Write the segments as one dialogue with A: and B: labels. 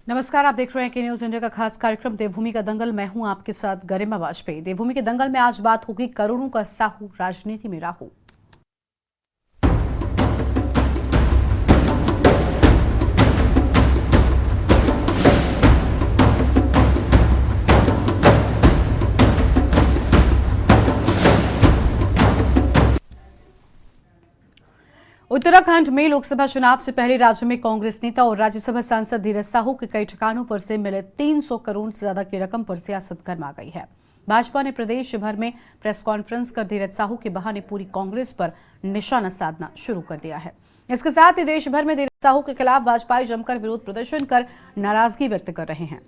A: नमस्कार, आप देख रहे हैं के न्यूज इंडिया का खास कार्यक्रम देवभूमि का दंगल। मैं हूं आपके साथ गरिमा वाजपेयी। देवभूमि के दंगल में आज बात होगी करोड़ों का साहू, राजनीति में राहु। उत्तराखंड में लोकसभा चुनाव से पहले राज्य में कांग्रेस नेता और राज्यसभा सांसद धीरज साहू के कई ठिकानों पर से मिले 300 करोड़ से ज्यादा की रकम पर सियासत गर्मा गई है। भाजपा ने प्रदेश भर में प्रेस कॉन्फ्रेंस कर धीरज साहू के बहाने पूरी कांग्रेस पर निशाना साधना शुरू कर दिया है। इसके साथ ही देश भर में धीरज साहू के खिलाफ भाजपाई जमकर विरोध प्रदर्शन कर नाराजगी व्यक्त कर रहे हैं।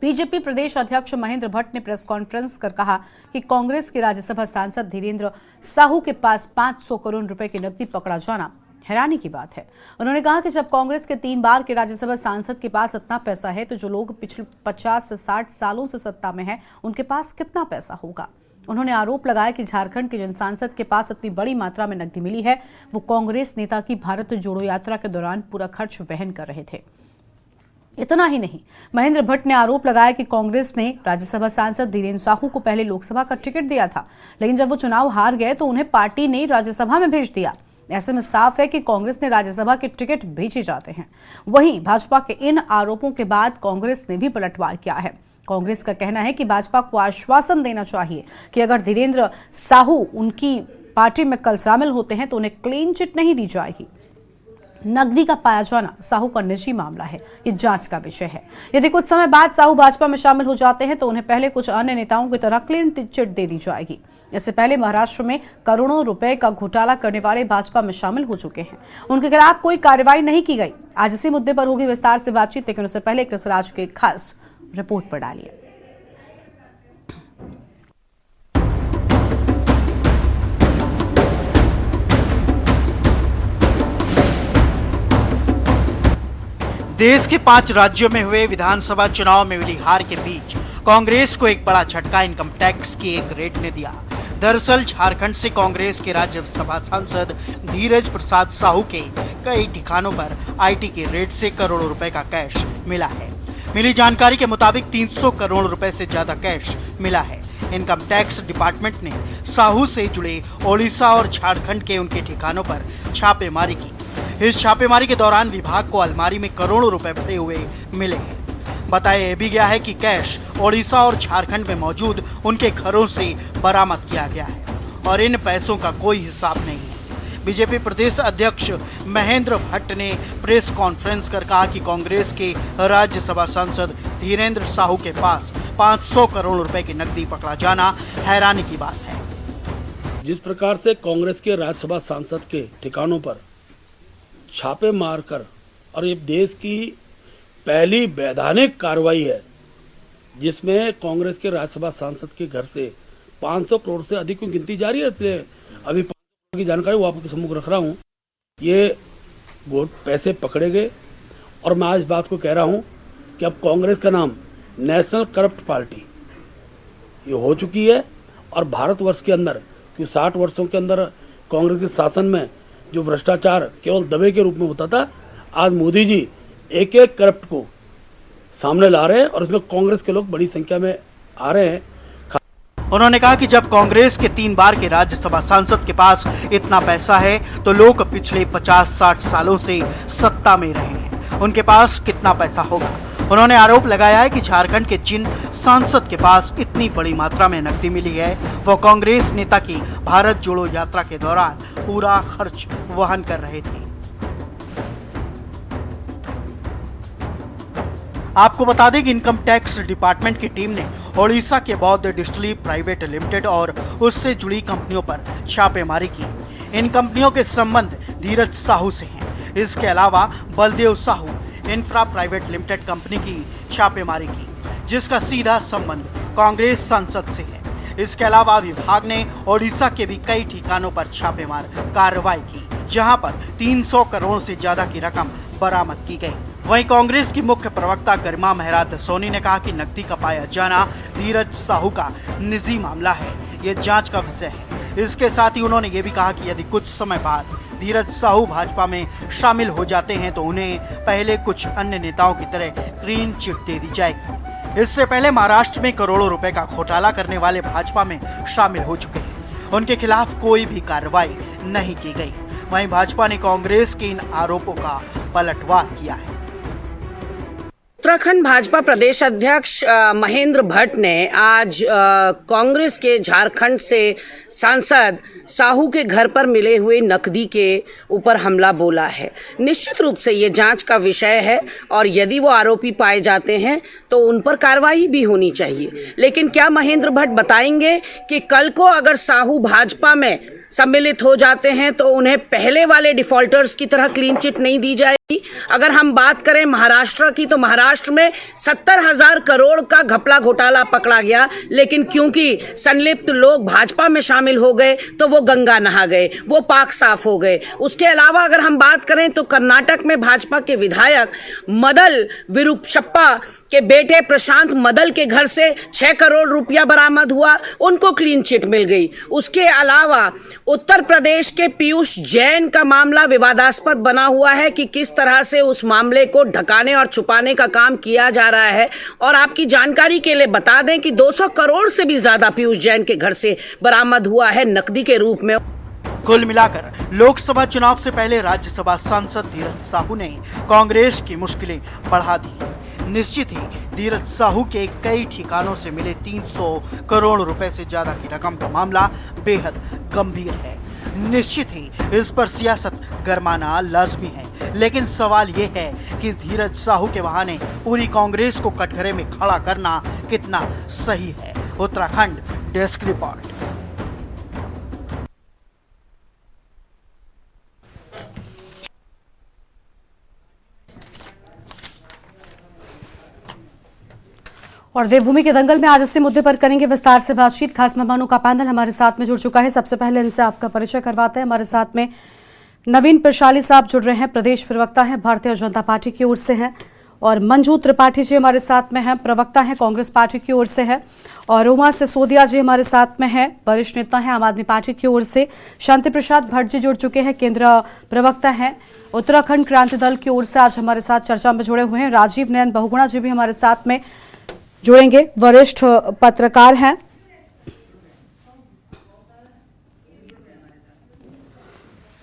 A: बीजेपी प्रदेश अध्यक्ष महेंद्र भट्ट ने प्रेस कॉन्फ्रेंस कर कहा कि कांग्रेस के राज्यसभा सांसद धीरेन्द्र साहू के पास 500 करोड़ रुपए की नकदी पकड़ा जाना हैरानी की बात है। उन्होंने कहा कि जब कांग्रेस के 3 बार के राज्यसभा सांसद के पास इतना पैसा है तो जो लोग पिछले 50 से 60 सालों से सत्ता में हैं, उनके पास कितना पैसा होगा। उन्होंने आरोप लगाया कि झारखंड के जिन सांसद के पास इतनी बड़ी मात्रा में नकदी मिली है, वो कांग्रेस नेता की भारत जोड़ो यात्रा के दौरान पूरा खर्च वहन कर रहे थे। इतना ही नहीं, महेंद्र भट्ट ने आरोप लगाया कि कांग्रेस ने राज्यसभा सांसद धीरेन्द्र साहू को पहले लोकसभा का टिकट दिया था, लेकिन जब वो चुनाव हार गए तो उन्हें पार्टी ने राज्यसभा में भेज दिया। ऐसे में साफ है कि कांग्रेस ने राज्यसभा के टिकट भेजे जाते हैं। वहीं भाजपा के इन आरोपों के बाद कांग्रेस ने भी पलटवार किया है। कांग्रेस का कहना है कि भाजपा को आश्वासन देना चाहिए कि अगर धीरेन्द्र साहू उनकी पार्टी में कल शामिल होते हैं तो उन्हें क्लीन चिट नहीं दी जाएगी। नकदी का पाया जाना साहू का निजी मामला है, ये जांच का विषय है। यदि कुछ समय बाद साहू भाजपा में शामिल हो जाते हैं तो उन्हें पहले कुछ अन्य नेताओं की तरह क्लीन चिट दे दी जाएगी। इससे पहले महाराष्ट्र में करोड़ों रुपए का घोटाला करने वाले भाजपा में शामिल हो चुके हैं। उनके खिलाफ कोई कार्रवाई नहीं की गई। आज इसी मुद्दे पर होगी विस्तार से बातचीत, लेकिन उससे पहले कृष्णराज के खास रिपोर्ट पर डालिए।
B: देश के 5 राज्यों में हुए विधानसभा चुनाव में मिली हार के बीच कांग्रेस को एक बड़ा झटका इनकम टैक्स की एक रेड ने दिया। दरअसल झारखंड से कांग्रेस के राज्यसभा सांसद धीरज प्रसाद साहू के कई ठिकानों पर आईटी के रेड से करोड़ों रुपए का कैश मिला है। मिली जानकारी के मुताबिक 300 करोड़ रुपए से ज्यादा कैश मिला है। इनकम टैक्स डिपार्टमेंट ने साहू से जुड़े ओडिशा और झारखंड के उनके ठिकानों पर छापेमारी की। इस छापेमारी के दौरान विभाग को अलमारी में करोड़ों रुपए भरे हुए मिले हैं। बताया भी गया है कि कैश ओडिशा और झारखंड में मौजूद उनके घरों से बरामद किया गया है और इन पैसों का कोई हिसाब नहीं है। बीजेपी प्रदेश अध्यक्ष महेंद्र भट्ट ने प्रेस कॉन्फ्रेंस कर कहा कि कांग्रेस के राज्यसभा सांसद धीरेन्द्र साहू के पास 500 करोड़ रुपए की नकदी पकड़ा जाना हैरानी की बात है।
C: जिस प्रकार से कांग्रेस के राज्यसभा सांसद के ठिकानों पर छापे मारकर, और ये देश की पहली वैधानिक कार्रवाई है जिसमें कांग्रेस के राज्यसभा सांसद के घर से 500 करोड़ से अधिक की गिनती जारी है, इसलिए अभी 500 करोड़ की जानकारी वो आपके सम्मुख रख रहा हूँ। ये पैसे पकड़े गए और मैं आज इस बात को कह रहा हूँ कि अब कांग्रेस का नाम नेशनल करप्ट पार्टी ये हो चुकी है। और भारतवर्ष के अंदर कि 60 वर्षों के अंदर कांग्रेस के शासन में जो भ्रष्टाचार केवल दबे के रूप में होता था, आज मोदी जी एक एक करप्ट को सामने ला रहे हैं और इसमें कांग्रेस के लोग बड़ी संख्या में आ रहे हैं।
B: उन्होंने कहा कि जब कांग्रेस के 3 बार के राज्यसभा सांसद के पास इतना पैसा है तो लोग पिछले 50-60 सालों से सत्ता में रहे हैं, उनके पास कितना पैसा होगा। उन्होंने आरोप लगाया है कि झारखंड के जिन सांसद के पास इतनी बड़ी मात्रा में नकदी मिली है, वो कांग्रेस नेता की भारत जोड़ो यात्रा के दौरान पूरा खर्च वहन कर रहे थे। आपको बता दें कि इनकम टैक्स डिपार्टमेंट की टीम ने ओडिशा के बौद्ध डिस्टिलरी प्राइवेट लिमिटेड और उससे जुड़ी कंपनियों पर छापेमारी की। इन कंपनियों के संबंध धीरज साहू से हैं। इसके अलावा Baldev Sahu infra private limited company की छापेमारी की, जिसका सीधा संबंध कांग्रेस सांसद से है। इसके अलावा विभाग ने ओडिशा के भी कई ठिकानों पर छापेमार कार्रवाई की, जहां पर 300 करोड़ से ज्यादा की रकम बरामद की गई। वहीं कांग्रेस की मुख्य प्रवक्ता गरिमा मेहरात सोनी ने कहा कि नकदी का पाया जाना धीरज साहू का निजी मामला है, ये जांच का विषय है। इसके साथ ही उन्होंने ये भी कहा कि यदि कुछ समय बाद धीरज साहू भाजपा में शामिल हो जाते हैं तो उन्हें पहले कुछ अन्य नेताओं की तरह क्लीन चिट दे दी जाएगी। इससे पहले महाराष्ट्र में करोड़ों रुपए का घोटाला करने वाले भाजपा में शामिल हो चुके हैं। उनके खिलाफ कोई भी कार्रवाई नहीं की गई। वहीं भाजपा ने कांग्रेस के इन आरोपों का पलटवार किया है।
D: उत्तराखंड भाजपा प्रदेश अध्यक्ष महेंद्र भट्ट ने आज कांग्रेस के झारखंड से सांसद साहू के घर पर मिले हुए नकदी के ऊपर हमला बोला है। निश्चित रूप से ये जांच का विषय है और यदि वो आरोपी पाए जाते हैं तो उन पर कार्रवाई भी होनी चाहिए। लेकिन क्या महेंद्र भट्ट बताएंगे कि कल को अगर साहू भाजपा में सम्मिलित हो जाते हैं तो उन्हें पहले वाले डिफॉल्टर्स की तरह क्लीन चिट नहीं दी जाएगी? अगर हम बात करें महाराष्ट्र की तो महाराष्ट्र में 70,000 करोड़ का घपला घोटाला पकड़ा गया, लेकिन क्योंकि संलिप्त लोग भाजपा में शामिल हो गए तो वो गंगा नहा गए, वो पाक साफ हो गए। उसके अलावा अगर हम बात करें तो कर्नाटक में भाजपा के विधायक मदल विरूपशप्पा के बेटे प्रशांत मदल के घर से 6 करोड़ रुपया बरामद हुआ, उनको क्लीन चिट मिल गई। उसके अलावा उत्तर प्रदेश के पीयूष जैन का मामला विवादास्पद बना हुआ है कि किस तरह से उस मामले को ढकाने और छुपाने का काम किया जा रहा है। और आपकी जानकारी के लिए बता दें कि 200 करोड़ से भी ज्यादा पीयूष जैन के घर से बरामद हुआ है नकदी के रूप में।
B: कुल मिलाकर लोकसभा चुनाव से पहले राज्यसभा सांसद धीरज साहू ने कांग्रेस की मुश्किलें बढ़ा दी। निश्चित ही धीरज साहू के कई ठिकानों से मिले 300 करोड़ रुपए से ज्यादा की रकम का मामला बेहद गंभीर है। निश्चित ही इस पर सियासत गरमाना लाजमी है, लेकिन सवाल ये है कि धीरज साहू के बहाने पूरी कांग्रेस को कटघरे में खड़ा करना कितना सही है। Uttarakhand desk report.
A: और देवभूमि के दंगल में आज इसी मुद्दे पर करेंगे विस्तार से बातचीत। खास मेहमानों का पैनल हमारे साथ में जुड़ चुका है। सबसे पहले इनसे आपका परिचय करवाते हैं। हमारे साथ में नवीन प्रशाली साहब जुड़ रहे हैं, प्रदेश प्रवक्ता हैं, भारतीय जनता पार्टी की ओर से हैं। और मंजू त्रिपाठी जी हमारे साथ में हैं, प्रवक्ता हैं, कांग्रेस पार्टी की ओर से है। और उमा सिसोदिया जी हमारे साथ में हैं, वरिष्ठ नेता हैं, आम आदमी पार्टी की ओर से। शांति प्रसाद भट्ट जी जुड़ चुके हैं, केंद्रीय प्रवक्ता हैं, उत्तराखंड क्रांति दल की ओर से आज हमारे साथ चर्चा में जुड़े हुए हैं। राजीव नयन बहुगुणा जी भी हमारे साथ में जुड़ेंगे, वरिष्ठ पत्रकार हैं।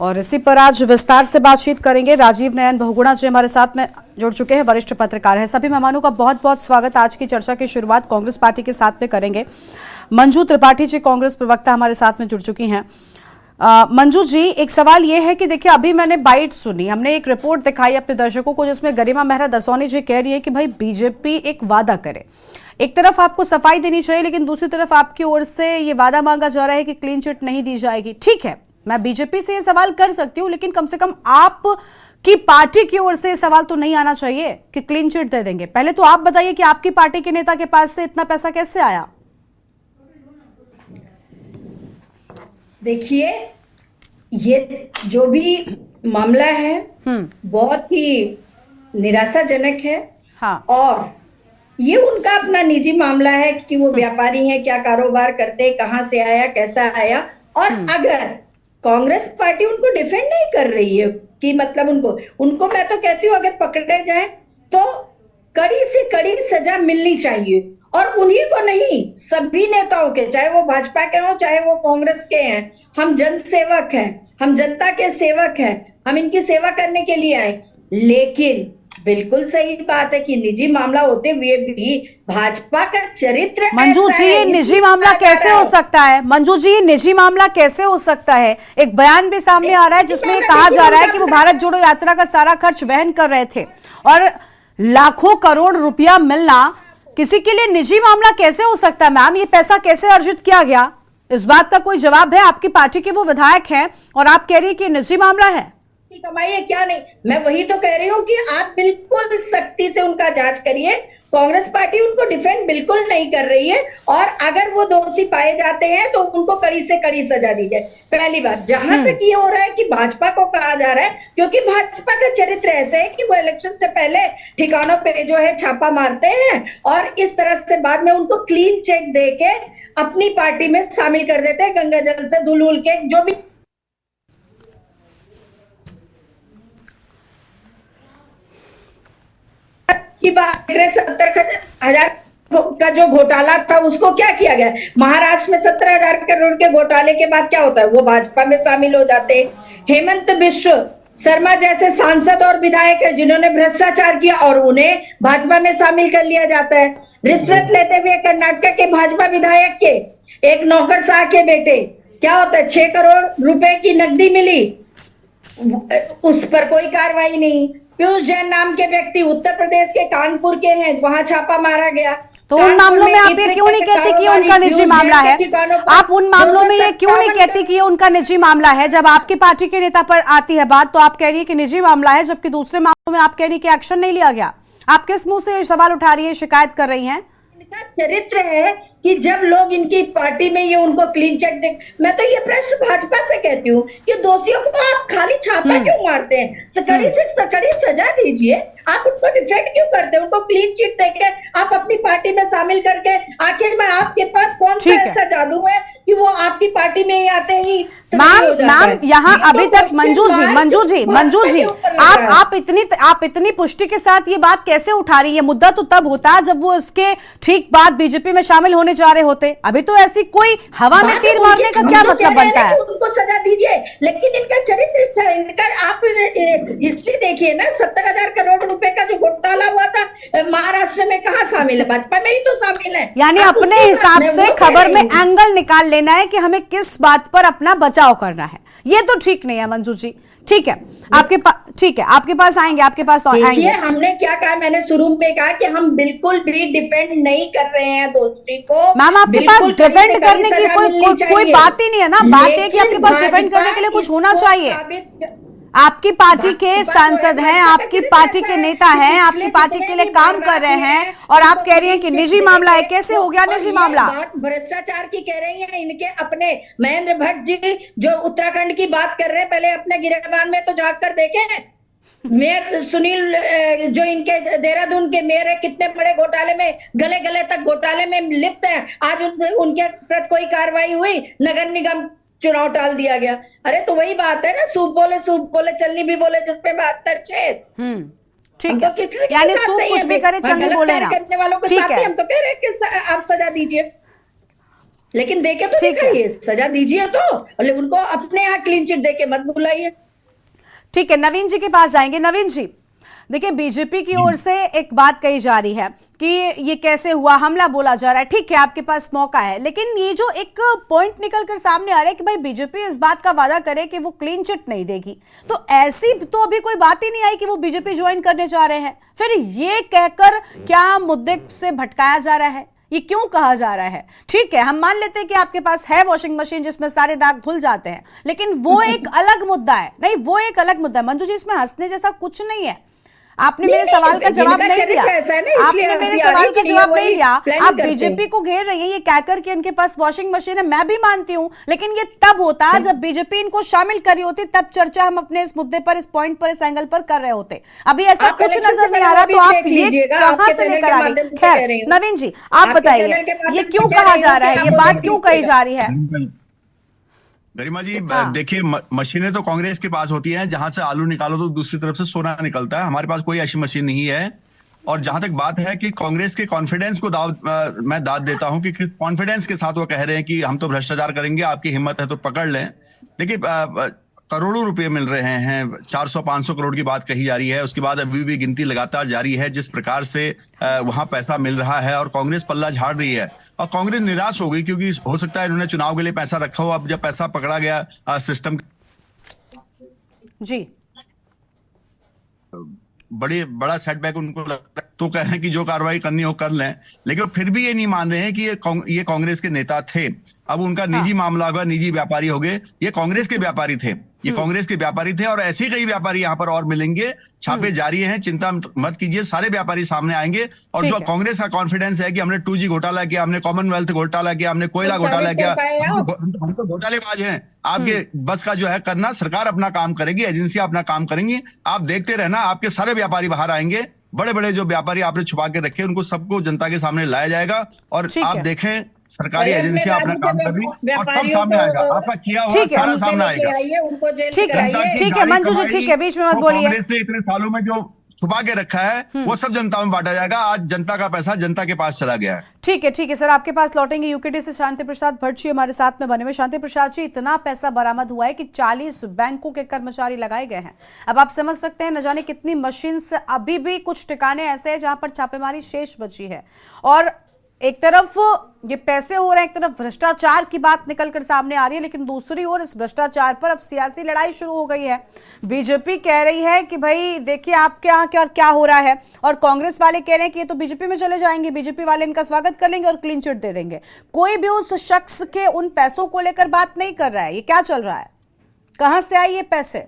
A: और इसी पर आज विस्तार से बातचीत करेंगे। राजीव नयन बहुगुणा जी हमारे साथ में जुड़ चुके हैं, वरिष्ठ पत्रकार हैं। सभी मेहमानों का बहुत बहुत स्वागत। आज की चर्चा की शुरुआत कांग्रेस पार्टी के साथ में करेंगे। मंजू त्रिपाठी जी कांग्रेस प्रवक्ता हमारे साथ में जुड़ चुकी हैं। मंजू जी, एक सवाल ये है कि देखिए अभी मैंने बाइट सुनी, हमने एक रिपोर्ट दिखाई अपने दर्शकों को जिसमें गरिमा मेहरा दसौनी जी कह रही है कि भाई बीजेपी एक वादा करे। एक तरफ आपको सफाई देनी चाहिए, लेकिन दूसरी तरफ आपकी ओर से ये वादा मांगा जा रहा है कि क्लीन चिट नहीं दी जाएगी। ठीक है, मैं बीजेपी से ये सवाल कर सकती हूँ, लेकिन कम से कम आप की पार्टी की ओर से सवाल तो नहीं आना चाहिए कि क्लीन चिट दे देंगे। पहले तो आप बताइए कि आपकी पार्टी के नेता के पास से इतना पैसा कैसे आया?
E: देखिए, ये जो भी मामला है बहुत ही निराशाजनक है।
A: हाँ।
E: और ये उनका अपना निजी मामला है कि वो व्यापारी हैं, क्या कारोबार करते, कहां से आया, कैसा आया। और अगर कांग्रेस पार्टी उनको डिफेंड नहीं कर रही है कि मतलब उनको मैं तो कहती हूँ अगर पकड़े जाए तो कड़ी से कड़ी सजा मिलनी चाहिए। और उन्हीं को नहीं, सभी नेताओं के, चाहे वो भाजपा के हो चाहे वो कांग्रेस के हैं। हम जनसेवक हैं, हम जनता के सेवक हैं, हम इनकी सेवा करने के लिए आए। लेकिन बिल्कुल सही बात है कि निजी मामला होते हुए भी भाजपा का चरित्र
A: मंजू जी, ये निजी मामला कैसे हो सकता है? मंजू जी, ये निजी मामला कैसे हो सकता है? एक बयान भी सामने आ रहा है जिसमें कहा जा रहा है कि वो भारत जोड़ो यात्रा का सारा खर्च वहन कर रहे थे और लाखों करोड़ रुपया मिलना किसी के लिए निजी मामला कैसे हो सकता है? मैम, ये पैसा कैसे अर्जित किया गया? इस बात का कोई जवाब है? आपकी पार्टी के वो विधायक हैं और आप कह रही है कि निजी मामला है।
E: कमाई है क्या? नहीं, मैं वही तो कह रही हूँ कि आप बिल्कुल सख्ती से उनका जांच करिए। कांग्रेस पार्टी उनको डिफेंड बिल्कुल नहीं कर रही है और अगर वो दोषी पाए जाते हैं तो उनको कड़ी से कड़ी सजा दी जाए। पहली बात, जहां तक ये हो रहा है कि भाजपा को कहा जा रहा है, क्योंकि भाजपा का चरित्र ऐसे है कि वो इलेक्शन से पहले ठिकानों पे जो है छापा मारते हैं और इस तरह से बाद में उनको क्लीन चिट दे के अपनी पार्टी में शामिल कर देते हैं, गंगा जल से धुल के जो भी। की बात कर रहे, 70,000 का जो घोटाला था उसको क्या किया गया? महाराष्ट्र में 17,000 करोड़ के घोटाले के बाद क्या होता है? वो भाजपा में शामिल हो जाते हैं। हेमंत बिश्व शर्मा जैसे सांसद और विधायक है जिन्होंने भ्रष्टाचार किया और उन्हें भाजपा में शामिल कर लिया जाता है। रिश्वत लेते हुए कर्नाटक के भाजपा विधायक के एक नौकरशाह के बेटे, क्या होता है, 6 करोड़ रुपए की नकदी मिली, उस पर कोई कार्रवाई नहीं। पीयूष जैन नाम के व्यक्ति उत्तर प्रदेश के कानपुर के हैं, वहां छापा मारा गया।
A: तो उन मामलों में आप ये क्यों नहीं कहते कि ये उनका निजी मामला है? आप उन मामलों में ये क्यों नहीं कहते कि ये उनका निजी मामला है? जब आपकी पार्टी के नेता पर आती है बात तो आप कह रही है कि निजी मामला है, जबकि दूसरे मामलों में आप कह रही है कि एक्शन नहीं लिया गया। आप किस मुंह से ये सवाल उठा रही है, शिकायत कर रही हैं?
E: इनका चरित्र है कि जब लोग इनकी पार्टी में ये उनको क्लीन चिट दे। मैं तो ये प्रश्न भाजपा से कहती हूँ कि दोषियों को आप खाली छापा क्यों मारते हैं? कड़ी से कड़ी सजा दीजिए। आप उनको डिफेंड क्यों करते हैं? उनको क्लीन चिट देके आप अपनी पार्टी में शामिल करके, आखिर में आपके पास कौन सा ऐसा जादू है कि वो आपकी पार्टी में ही आते ही?
A: मैम यहाँ अभी तक मंजू जी आप इतनी पुष्टि के साथ ये बात कैसे उठा रही है? मुद्दा तो तब होता जब वो इसके ठीक बाद बीजेपी में शामिल होने जा रहे होते। अभी तो ऐसी कोई हवा में तीर मारने का क्या मतलब बनता है?
E: उनको सजा दीजिए, लेकिन इनका चरित्र, इनका आप हिस्ट्री देखिए ना। 70,000 करोड़ रुपए का जो घोटाला हुआ था महाराष्ट्र में, कहाँ शामिल है? भाजपा में ही तो शामिल है।
A: यानी अपने हिसाब से खबर में एंगल निकाल लेना है कि हमें किस बात पर अपना बचाव करना है। ये तो ठीक नहीं है मंजू जी। ठीक है, आपके पास आएंगे, आपके पास आएंगे।
E: हमने क्या कहा? मैंने शुरू में कहा कि हम बिल्कुल भी डिफेंड नहीं कर रहे हैं दोस्ती को।
A: मैम आपके पास डिफेंड करने की कोई बात ही नहीं है ना। बात है कि आपके पास डिफेंड करने के लिए कुछ होना चाहिए। आपकी पार्टी के सांसद हैं, आपकी पार्टी के नेता हैं, आपकी पार्टी के लिए काम कर रहे हैं और आप कह रही हैं कि निजी मामला है। कैसे हो गया निजी मामला?
E: भ्रष्टाचार की कह रही हैं। इनके अपने महेंद्र भट्ट जी जो उत्तराखंड की बात कर रहे हैं, पहले अपने गिरेबान में तो झांक कर देखें। मेयर सुनील जो इनके देहरादून के मेयर है, कितने बड़े घोटाले में, गले गले तक घोटाले में लिप्त है। आज उनके प्रति कोई कार्रवाई हुई? नगर निगम चुनाव टाल दिया गया। अरे तो वही बात है ना, सूप बोले चलनी भी बोले, जिसपे 72 छेद।
A: ठीक है, यानी सूप कुछ भी करे चलनी बोले ना।
E: करने वालों के साथ ही हम तो कह रहे हैं कि आप सजा दीजिए, लेकिन देके तो दिखाइए, सजा दीजिए तो, उनको अपने यहाँ क्लीन चिट देके मत बुलाइए।
A: ठीक है, नवीन जी के पास जाएंगे। नवीन जी देखिए, बीजेपी की ओर से एक बात कही जा रही है कि ये कैसे हुआ, हमला बोला जा रहा है। ठीक है, आपके पास मौका है, लेकिन ये जो एक पॉइंट निकल कर सामने आ रहा है कि भाई बीजेपी इस बात का वादा करे कि वो क्लीन चिट नहीं देगी, तो ऐसी तो अभी कोई बात ही नहीं आई कि वो बीजेपी ज्वाइन करने जा रहे हैं। फिर ये कहकर क्या मुद्दे से भटकाया जा रहा है? ये क्यों कहा जा रहा है? ठीक है, हम मान लेते हैं कि आपके पास है वॉशिंग मशीन जिसमें सारे दाग धुल जाते हैं, लेकिन वो एक अलग मुद्दा है। नहीं, वो एक अलग मुद्दा है। मंजू जी, इसमें हंसने जैसा कुछ नहीं है। आपने मेरे सवाल का जवाब नहीं दिया। आपने मेरे सवाल का जवाब नहीं दिया। आप बीजेपी को घेर रही हैं ये कहकर कि इनके पास वॉशिंग मशीन है। मैं भी मानती हूं, लेकिन ये तब होता जब बीजेपी इनको शामिल करी होती, तब चर्चा हम अपने इस मुद्दे पर, इस पॉइंट पर, इस एंगल पर कर रहे होते। अभी ऐसा कुछ नजर नहीं आ रहा, तो आप ये कहां से लेकर आ गए? खैर नवीन जी, आप बताइए ये क्यों कहा जा रहा है, ये बात क्यों कही जा रही है?
F: गरिमा जी, देखिए, मशीनें तो कांग्रेस के पास होती हैं, जहां से आलू निकालो तो दूसरी तरफ से सोना निकलता है। हमारे पास कोई ऐसी मशीन नहीं है। और जहां तक बात है कि कांग्रेस के कॉन्फिडेंस को मैं दाद देता हूं कि किस कॉन्फिडेंस के साथ वो कह रहे हैं कि हम तो भ्रष्टाचार करेंगे, आपकी हिम्मत है तो पकड़ लें। देखिए, करोड़ों रुपए मिल रहे हैं, 400-500 करोड़ की बात कही जा रही है। उसके बाद अभी भी गिनती लगातार जारी है। जिस प्रकार से वहां पैसा मिल रहा है और कांग्रेस पल्ला झाड़ रही है, और कांग्रेस निराश हो गई, क्योंकि हो सकता है इन्होंने चुनाव के लिए पैसा रखा हो, अब जब पैसा पकड़ा गया सिस्टम
A: जी,
F: बड़ा सेटबैक उनको लगता है, तो कह रहे हैं कि जो कार्रवाई करनी हो कर लें। लेकिन फिर भी ये नहीं मान रहे हैं कि ये कांग्रेस के नेता थे। अब उनका निजी मामला होगा, निजी व्यापारी हो गए। ये कांग्रेस के व्यापारी थे, ये कांग्रेस के व्यापारी थे, और ऐसे कई व्यापारी यहाँ पर और मिलेंगे। छापे जारी हैं, चिंता मत कीजिए, सारे व्यापारी सामने आएंगे। और जो कांग्रेस का कॉन्फिडेंस है कि हमने 2G घोटाला किया, हमने कॉमनवेल्थ घोटाला किया, हमने कोयला घोटाला किया, हम तो घोटालेबाज हैं। आपके बस का जो है करना, सरकार अपना काम करेगी, एजेंसियां अपना काम करेंगी, आप देखते रहना, आपके सारे व्यापारी बाहर आएंगे। बड़े बड़े जो व्यापारी आपने छुपा के रखे, उनको सबको जनता के सामने लाया जाएगा, और आप देखें सरकारी एजेंसियां अपना काम कर रही, और सब सामने आएगा, आपका किया हुआ सारा सामने आएगा।
A: ठीक है मंजू जी, ठीक है, बीच में मत बोलिए।
F: कांग्रेस ने इतने सालों में जो छुपा के रखा है वो सब जनता में बांटा जाएगा। आज जनता का पैसा जनता के पास चला गया है।
A: ठीक है सर, आपके पास लौटेंगे। यूकेडी से शांति प्रसाद भट्ट जी हमारे साथ में बने हुए। शांति प्रसाद जी, इतना पैसा बरामद हुआ है कि 40 बैंकों के कर्मचारी लगाए गए हैं। अब आप समझ सकते हैं न जाने कितनी मशीन से अभी भी कुछ ठिकाने ऐसे हैं जहां पर छापेमारी शेष बची है। और एक तरफ ये पैसे हो रहे हैं, एक तरफ भ्रष्टाचार की बात निकलकर सामने आ रही है, लेकिन दूसरी ओर इस भ्रष्टाचार पर अब सियासी लड़ाई शुरू हो गई है। बीजेपी कह रही है कि भाई देखिए आपके यहाँ क्या हो रहा है, और कांग्रेस वाले कह रहे हैं कि ये तो बीजेपी में चले जाएंगे, बीजेपी वाले इनका स्वागत कर लेंगे और क्लीन चिट दे देंगे। कोई भी उस शख्स के उन पैसों को लेकर बात नहीं कर रहा है। ये क्या चल रहा है, कहां से आई ये पैसे?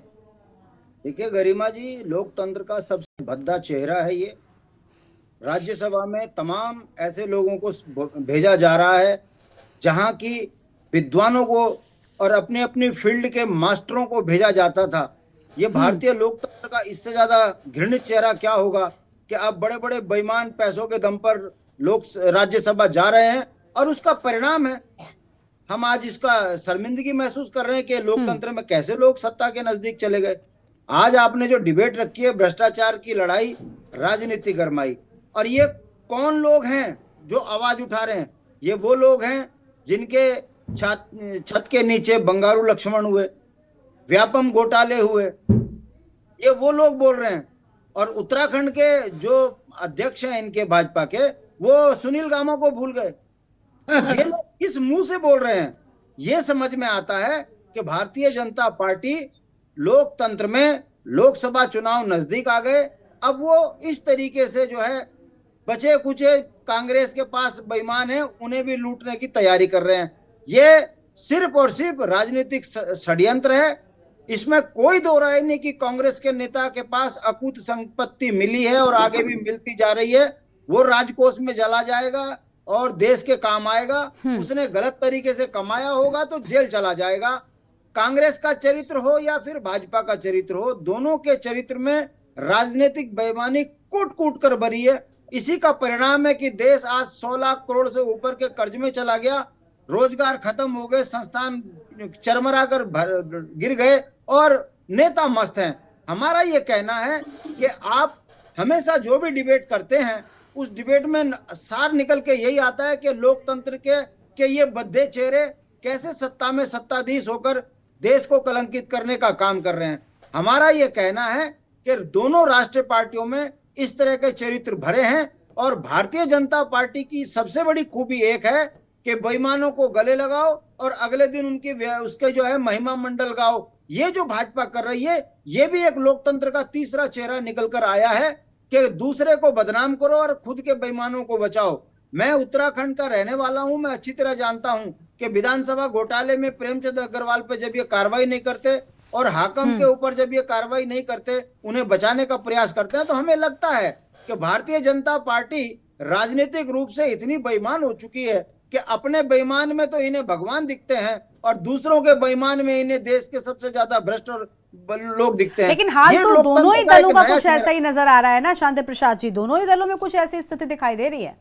G: देखिए गरिमा जी, लोकतंत्र का सबसे भद्दा चेहरा है ये। राज्यसभा में तमाम ऐसे लोगों को भेजा जा रहा है जहां की विद्वानों को और अपने अपनी फील्ड के मास्टरों को भेजा जाता था। ये भारतीय लोकतंत्र का इससे ज्यादा घृणित चेहरा क्या होगा कि अब बड़े बड़े बेईमान पैसों के दम पर लोग राज्यसभा जा रहे हैं, और उसका परिणाम है हम आज इसका शर्मिंदगी महसूस कर रहे हैं कि लोकतंत्र में कैसे लोग सत्ता के नजदीक चले गए। आज आपने जो डिबेट रखी है, भ्रष्टाचार की लड़ाई, राजनीति गरमाई, और ये कौन लोग हैं जो आवाज उठा रहे हैं? ये वो लोग हैं जिनके छत के नीचे बंगारू लक्ष्मण हुए, व्यापम घोटाले हुए, ये वो लोग बोल रहे हैं। और उत्तराखंड के जो अध्यक्ष हैं इनके भाजपा के, वो सुनील गामा को भूल गए। ये लोग किस मुंह से बोल रहे हैं? ये समझ में आता है कि भारतीय जनता पार्टी लोकतंत्र में, लोकसभा चुनाव नजदीक आ गए, अब वो इस तरीके से जो है बचे कुचे कांग्रेस के पास बेईमान हैं उन्हें भी लूटने की तैयारी कर रहे हैं। ये सिर्फ और सिर्फ राजनीतिक षड्यंत्र है। इसमें कोई दो राय नहीं कि कांग्रेस के नेता के पास अकूत संपत्ति मिली है और आगे भी मिलती जा रही है। वो राजकोष में चला जाएगा और देश के काम आएगा। उसने गलत तरीके से कमाया होगा तो जेल चला जाएगा। कांग्रेस का चरित्र हो या फिर भाजपा का चरित्र हो, दोनों के चरित्र में राजनीतिक बेईमानी कूट कूट कर भरी है। इसी का परिणाम है कि देश आज 100 लाख करोड़ से ऊपर के कर्ज में चला गया, रोजगार खत्म हो गए, संस्थान चरमरा कर गिर गए और नेता मस्त हैं। हमारा ये कहना है कि आप हमेशा जो भी डिबेट करते हैं उस डिबेट में सार निकल के यही आता है कि लोकतंत्र के ये बद्धे चेहरे कैसे सत्ता में सत्ताधीश होकर देश को कलंकित करने का काम कर रहे हैं। हमारा ये कहना है कि दोनों राष्ट्रीय पार्टियों में इस तरह के चरित्र भरे हैं, और भारतीय जनता पार्टी की सबसे बड़ी खूबी एक है कि बेईमानों को गले लगाओ और अगले दिन उसके जो है महिमा मंडल गाओ। ये जो भाजपा कर रही है, ये भी एक लोकतंत्र का तीसरा चेहरा निकल कर आया है कि दूसरे को बदनाम करो और खुद के बेईमानों को बचाओ। मैं उत्तराखंड का रहने वाला हूं, मैं अच्छी तरह जानता हूं कि विधानसभा घोटाले में प्रेमचंद अग्रवाल पे जब ये कार्रवाई नहीं करते और हाकम के ऊपर जब ये कार्रवाई नहीं करते, उन्हें बचाने का प्रयास करते हैं, तो हमें लगता है कि भारतीय जनता पार्टी राजनीतिक रूप से इतनी बेईमान हो चुकी है कि अपने बेईमान में तो इन्हें भगवान दिखते हैं और दूसरों के बेईमान में इन्हें देश के सबसे ज्यादा भ्रष्ट लोग दिखते हैं।
A: लेकिन हाल तो दोनों ही दलों का कुछ ऐसा ही नजर आ रहा है ना शांति प्रसाद जी, दोनों ही दलों में कुछ ऐसी स्थिति दिखाई दे रही है।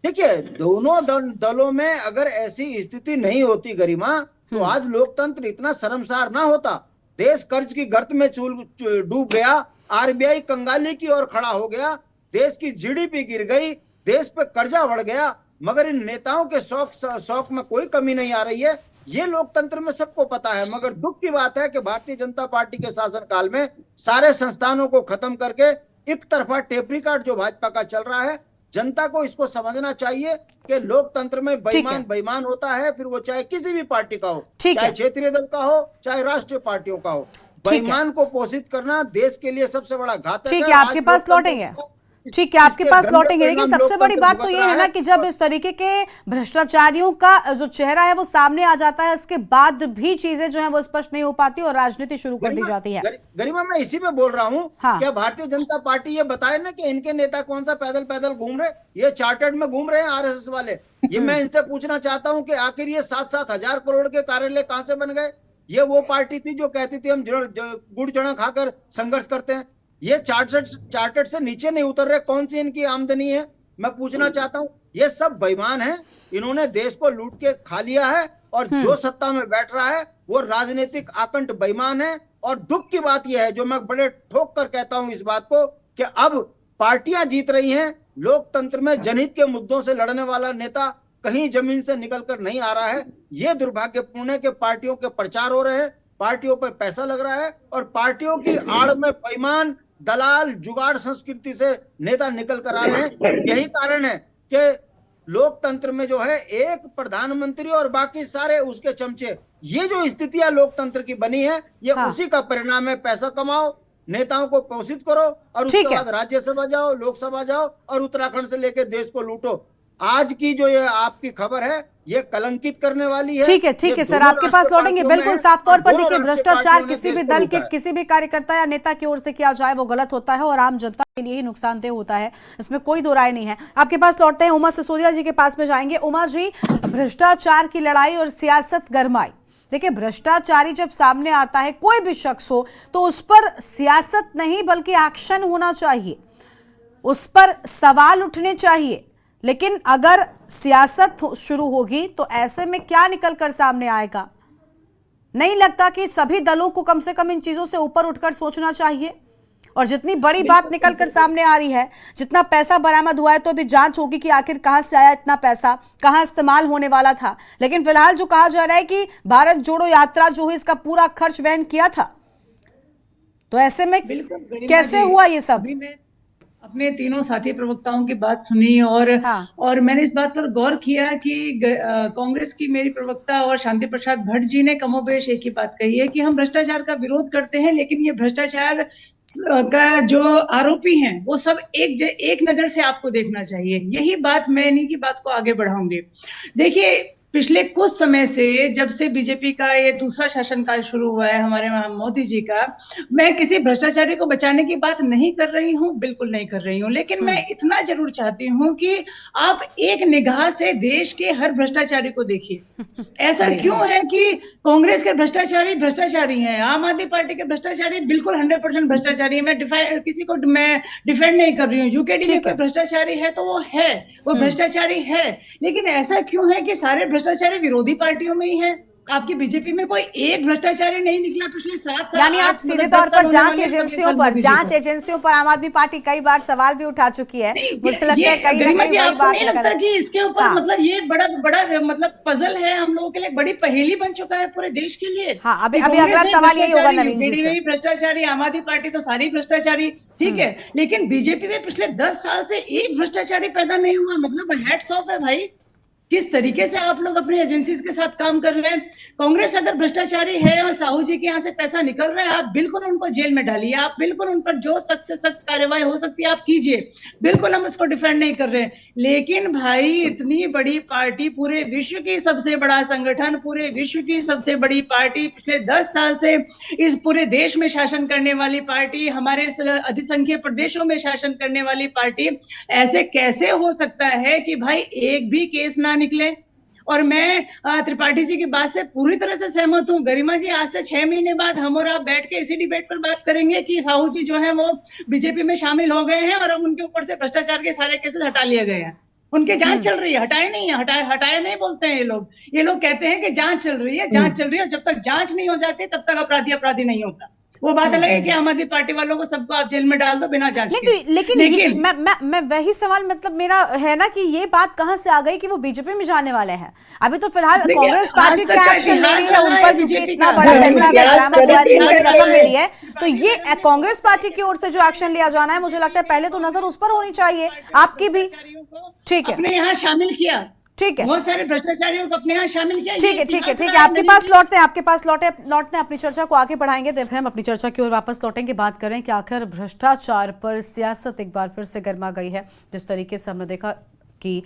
G: देखिए, दोनों दलों में अगर ऐसी स्थिति नहीं होती गरिमा, तो आज लोकतंत्र इतना शर्मसार ना होता। देश कर्ज की गर्त में डूब गया, आरबीआई कंगाली की ओर खड़ा हो गया, देश की जीडीपी गिर गई, देश पे कर्जा बढ़ गया, मगर इन नेताओं के शौक में कोई कमी नहीं आ रही है। ये लोकतंत्र में सबको पता है। मगर दुख की बात है कि भारतीय जनता पार्टी के शासनकाल में सारे संस्थानों को खत्म करके एक तरफा टेप रिकॉर्ड जो भाजपा का चल रहा है, जनता को इसको समझना चाहिए कि लोकतंत्र में बेईमान होता है, फिर वो चाहे किसी भी पार्टी का हो, चाहे क्षेत्रीय दल का हो, चाहे राष्ट्रीय पार्टियों का हो। बेईमान को पोषित करना देश के लिए सबसे बड़ा घातक है।
A: ठीक है, आपके पास लौटेंगे। ठीक है, आपके पास लौटेंगे, लेकिन सबसे बड़ी बात तो ये है ना कि जब इस तरीके के भ्रष्टाचारियों का जो चेहरा है वो सामने आ जाता है, इसके बाद भी चीजें जो है वो स्पष्ट नहीं हो पाती और राजनीति शुरू कर दी जाती है।
G: गरिमा, मैं इसी में बोल रहा हूँ, क्या भारतीय जनता पार्टी ये बताए ना कि इनके नेता कौन सा पैदल पैदल घूम रहे, ये चार्टर्ड में घूम रहे हैं आरएसएस वाले। ये मैं इनसे पूछना चाहता हूँ कि आखिर ये 7-7 हजार करोड़ के कार्यालय कहां से बन गए? ये वो पार्टी थी जो कहती थी हम गुड़ चना खाकर संघर्ष करते हैं। ये चार्टर्ड से नीचे नहीं उतर रहे, कौन सी इनकी आमदनी है? मैं पूछना चाहता हूं। ये सब बेईमान हैं, इन्होंने देश को लूट के खा लिया है और जो सत्ता में बैठ रहा है वो राजनीतिक आकंठ बेईमान है। और दुख की बात यह है, जो मैं बड़े ठोक कर कहता हूं इस बात को, कि अब पार्टियां जीत रही हैं, लोकतंत्र में जनहित के मुद्दों से लड़ने वाला नेता कहीं जमीन से निकलकर नहीं आ रहा है। ये दुर्भाग्यपूर्ण है कि पार्टियों के प्रचार हो रहे हैं, पार्टियों पर पैसा लग रहा है और पार्टियों की आड़ में बेईमान दलाल जुगाड़ संस्कृति से नेता निकल कर आ रहे हैं। यही कारण है कि लोकतंत्र में जो है एक प्रधानमंत्री और बाकी सारे उसके चमचे, ये जो स्थितियां लोकतंत्र की बनी है, ये उसी का परिणाम है। पैसा कमाओ, नेताओं को पोषित करो और उसके बाद राज्यसभा जाओ, लोकसभा जाओ और उत्तराखंड से लेकर देश को लूटो। आज की जो ये आपकी खबर है, ये कलंकित करने वाली है।
A: ठीक है सर, आपके पास लौटेंगे। बिल्कुल साफ तौर पर देखिए, भ्रष्टाचार किसी भी दल के किसी भी कार्यकर्ता या नेता की ओर से किया जाए वो गलत होता है और आम जनता के लिए ही नुकसानदेह होता है, इसमें कोई दो राय नहीं है। आपके पास लौटते हैं, उमा सिसोदिया जी के पास में जाएंगे। उमा जी, भ्रष्टाचार की लड़ाई और सियासत गरमाई। देखिए, भ्रष्टाचारी जब सामने आता है, कोई भी शख्स हो, तो उस पर सियासत नहीं बल्कि एक्शन होना चाहिए, उस पर सवाल उठने चाहिए। लेकिन अगर सियासत शुरू होगी तो ऐसे में क्या निकल कर सामने आएगा? नहीं लगता कि सभी दलों को कम से कम इन चीजों से ऊपर उठकर सोचना चाहिए? और जितनी बड़ी बात निकल कर सामने आ रही है, जितना पैसा बरामद हुआ है, तो अभी जांच होगी कि आखिर कहां से आया इतना पैसा, कहां इस्तेमाल होने वाला था। लेकिन फिलहाल जो कहा जा रहा है कि भारत जोड़ो यात्रा जो है, इसका पूरा खर्च वहन किया था, तो ऐसे में कैसे हुआ ये सब?
H: अपने तीनों साथी प्रवक्ताओं की बात सुनी और मैंने इस बात पर गौर किया कि कांग्रेस की मेरी प्रवक्ता और शांति प्रसाद भट्ट जी ने कमोबेश एक ही बात कही है कि हम भ्रष्टाचार का विरोध करते हैं, लेकिन ये भ्रष्टाचार का जो आरोपी हैं वो सब एक नजर से आपको देखना चाहिए। यही बात मैं इन्हीं की बात को आगे बढ़ाऊंगी। देखिए, पिछले कुछ समय से, जब से बीजेपी का ये दूसरा शासनकाल शुरू हुआ है हमारे मोदी जी का, मैं किसी भ्रष्टाचारी को बचाने की बात नहीं कर रही हूँ, बिल्कुल नहीं कर रही हूँ, लेकिन मैं इतना जरूर चाहती हूँ कि आप एक निगाह से देश के हर भ्रष्टाचारी को देखिए। ऐसा क्यों है कि कांग्रेस के भ्रष्टाचारी हैं, आम आदमी पार्टी के भ्रष्टाचारी बिल्कुल 100% भ्रष्टाचारी है। मैं किसी को मैं डिफेंड नहीं कर रही हूँ। यूकेडी में कोई भ्रष्टाचारी है तो वो भ्रष्टाचारी है, लेकिन ऐसा क्यों है कि सारे भ्रष्टाचारी विरोधी पार्टियों में ही है? आपकी बीजेपी में कोई एक भ्रष्टाचारी नहीं निकला पिछले 7 साल।
A: यानी आप सीधे तौर पर जांच एजेंसियों पर आम आदमी पार्टी कई बार सवाल भी उठा चुकी है। मुझे लगता है कहीं ना कहीं वही बात
H: लगता है कि इसके ऊपर मतलब ये बड़ा मतलब पजल है, हम लोगों के लिए बड़ी पहेली बन चुका है पूरे देश के लिए।
A: अभी अगला सवाल यही होगा नवीन जी से।
H: भ्रष्टाचारी, आम आदमी पार्टी तो सारी भ्रष्टाचारी, ठीक है, लेकिन बीजेपी में पिछले 10 साल से एक भ्रष्टाचारी पैदा नहीं हुआ। मतलब हैट्स ऑफ है भाई, किस तरीके से आप लोग अपने एजेंसीज के साथ काम कर रहे हैं। कांग्रेस अगर भ्रष्टाचारी है और साहू जी के यहाँ से पैसा निकल रहा है, आप बिल्कुल उनको जेल में डालिए, आप बिल्कुल उन पर जो सख्त से सख्त कार्रवाई हो सकती है आप कीजिए, बिल्कुल हम उसको डिफेंड नहीं कर रहे हैं। लेकिन भाई, इतनी बड़ी पार्टी, पूरे विश्व की सबसे बड़ा संगठन, पूरे विश्व की सबसे बड़ी पार्टी, पिछले 10 साल से इस पूरे देश में शासन करने वाली पार्टी, हमारे अधिसंख्यक प्रदेशों में शासन करने वाली पार्टी, ऐसे कैसे हो सकता है कि भाई एक भी केस ना निकले? और मैं त्रिपाठी जी की बात से पूरी तरह से सहमत हूँ। गरिमा जी, आज से 6 महीने बाद हम और आप बैठ के इसी डिबेट पर बात करेंगे कि साहू जी जो है वो बीजेपी में शामिल हो गए हैं और अब उनके ऊपर से भ्रष्टाचार के सारे केसेस हटा लिए गए हैं। उनकी जांच चल रही है, हटाए नहीं है, हटाए नहीं बोलते हैं ये लोग कहते हैं कि जांच चल रही है, और जब तक जांच नहीं हो जाती तब तक अपराधी नहीं होता। वो बात अलग है कि आम आदमी पार्टी वालों को सबको आप जेल में डाल दो बिना जांच के।
A: लेकिन मैं वही सवाल मतलब मेरा है ना कि ये बात कहां से आ गई कि वो बीजेपी में जाने वाले हैं? अभी तो फिलहाल कांग्रेस पार्टी क्या एक्शन ले रही है उन पर, क्योंकि इतना बड़ा पैसा बरामद हुआ, इतनी बड़ी रकम मिली है, तो ये कांग्रेस पार्टी की ओर से जो एक्शन लिया जाना है, मुझे लगता है पहले तो नजर उस पर होनी चाहिए आपकी भी। ठीक है,
H: अपने यहाँ शामिल किया,
A: ठीक है,
H: बहुत सारे भ्रष्टाचारियों को अपने यहाँ शामिल किया।
A: ठीक है, आपके पास लौटते हैं, अपनी चर्चा को आगे बढ़ाएंगे। देखते हैं हम अपनी चर्चा की ओर वापस लौटेंगे, बात करें कि आखिर भ्रष्टाचार पर सियासत एक बार फिर से गर्मा गई है। जिस तरीके से हमने देखा कि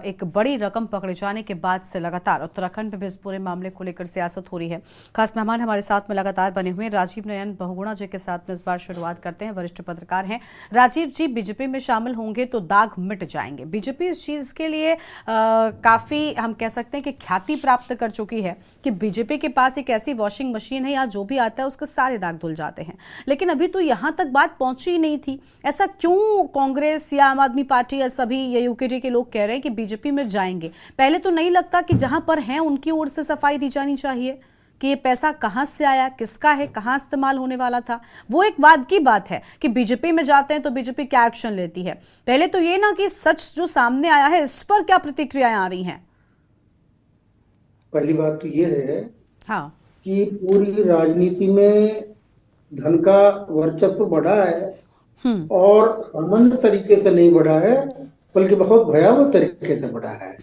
A: एक बड़ी रकम पकड़े जाने के बाद से लगातार उत्तराखंड में भी इस पूरे मामले को लेकर सियासत हो रही है। खास मेहमान हमारे साथ में लगातार बने हुए राजीव नयन बहुगुणा जी के साथ में इस बार शुरुआत करते हैं। वरिष्ठ पत्रकार हैं राजीव जी। बीजेपी में शामिल होंगे तो दाग मिट जाएंगे। बीजेपी इस चीज़ के लिए काफ़ी हम कह सकते हैं कि ख्याति प्राप्त कर चुकी है कि बीजेपी के पास एक ऐसी वॉशिंग मशीन है, या जो भी आता है उसके सारे दाग धुल जाते हैं। लेकिन अभी तो यहाँ तक बात पहुंची ही नहीं थी। ऐसा क्यों कांग्रेस या आम आदमी पार्टी या सभी या यूकेडी के लोग कह रहे हैं कि बीजेपी में जाएंगे? पहले तो नहीं लगता कि जहां पर हैं उनकी ओर से सफाई दी जानी चाहिए? कि ये पैसा कहां से आया, किसका है, कहां इस्तेमाल होने वाला था। वो एक बात की बात है कि बीजेपी में जाते हैं तो बीजेपी क्या एक्शन लेती है। पहले तो ये ना कि सच जो सामने आया है इस पर क्या प्रतिक्रियाएं आ रही हैं।
I: पहली बात तो ये है
A: हाँ
I: कि पूरी राजनीति में धन का वर्चस्व बढ़ा है और सामान्य तरीके से नहीं बढ़ा है, बल्कि बहुत भयावह तरीके से बढ़ा है।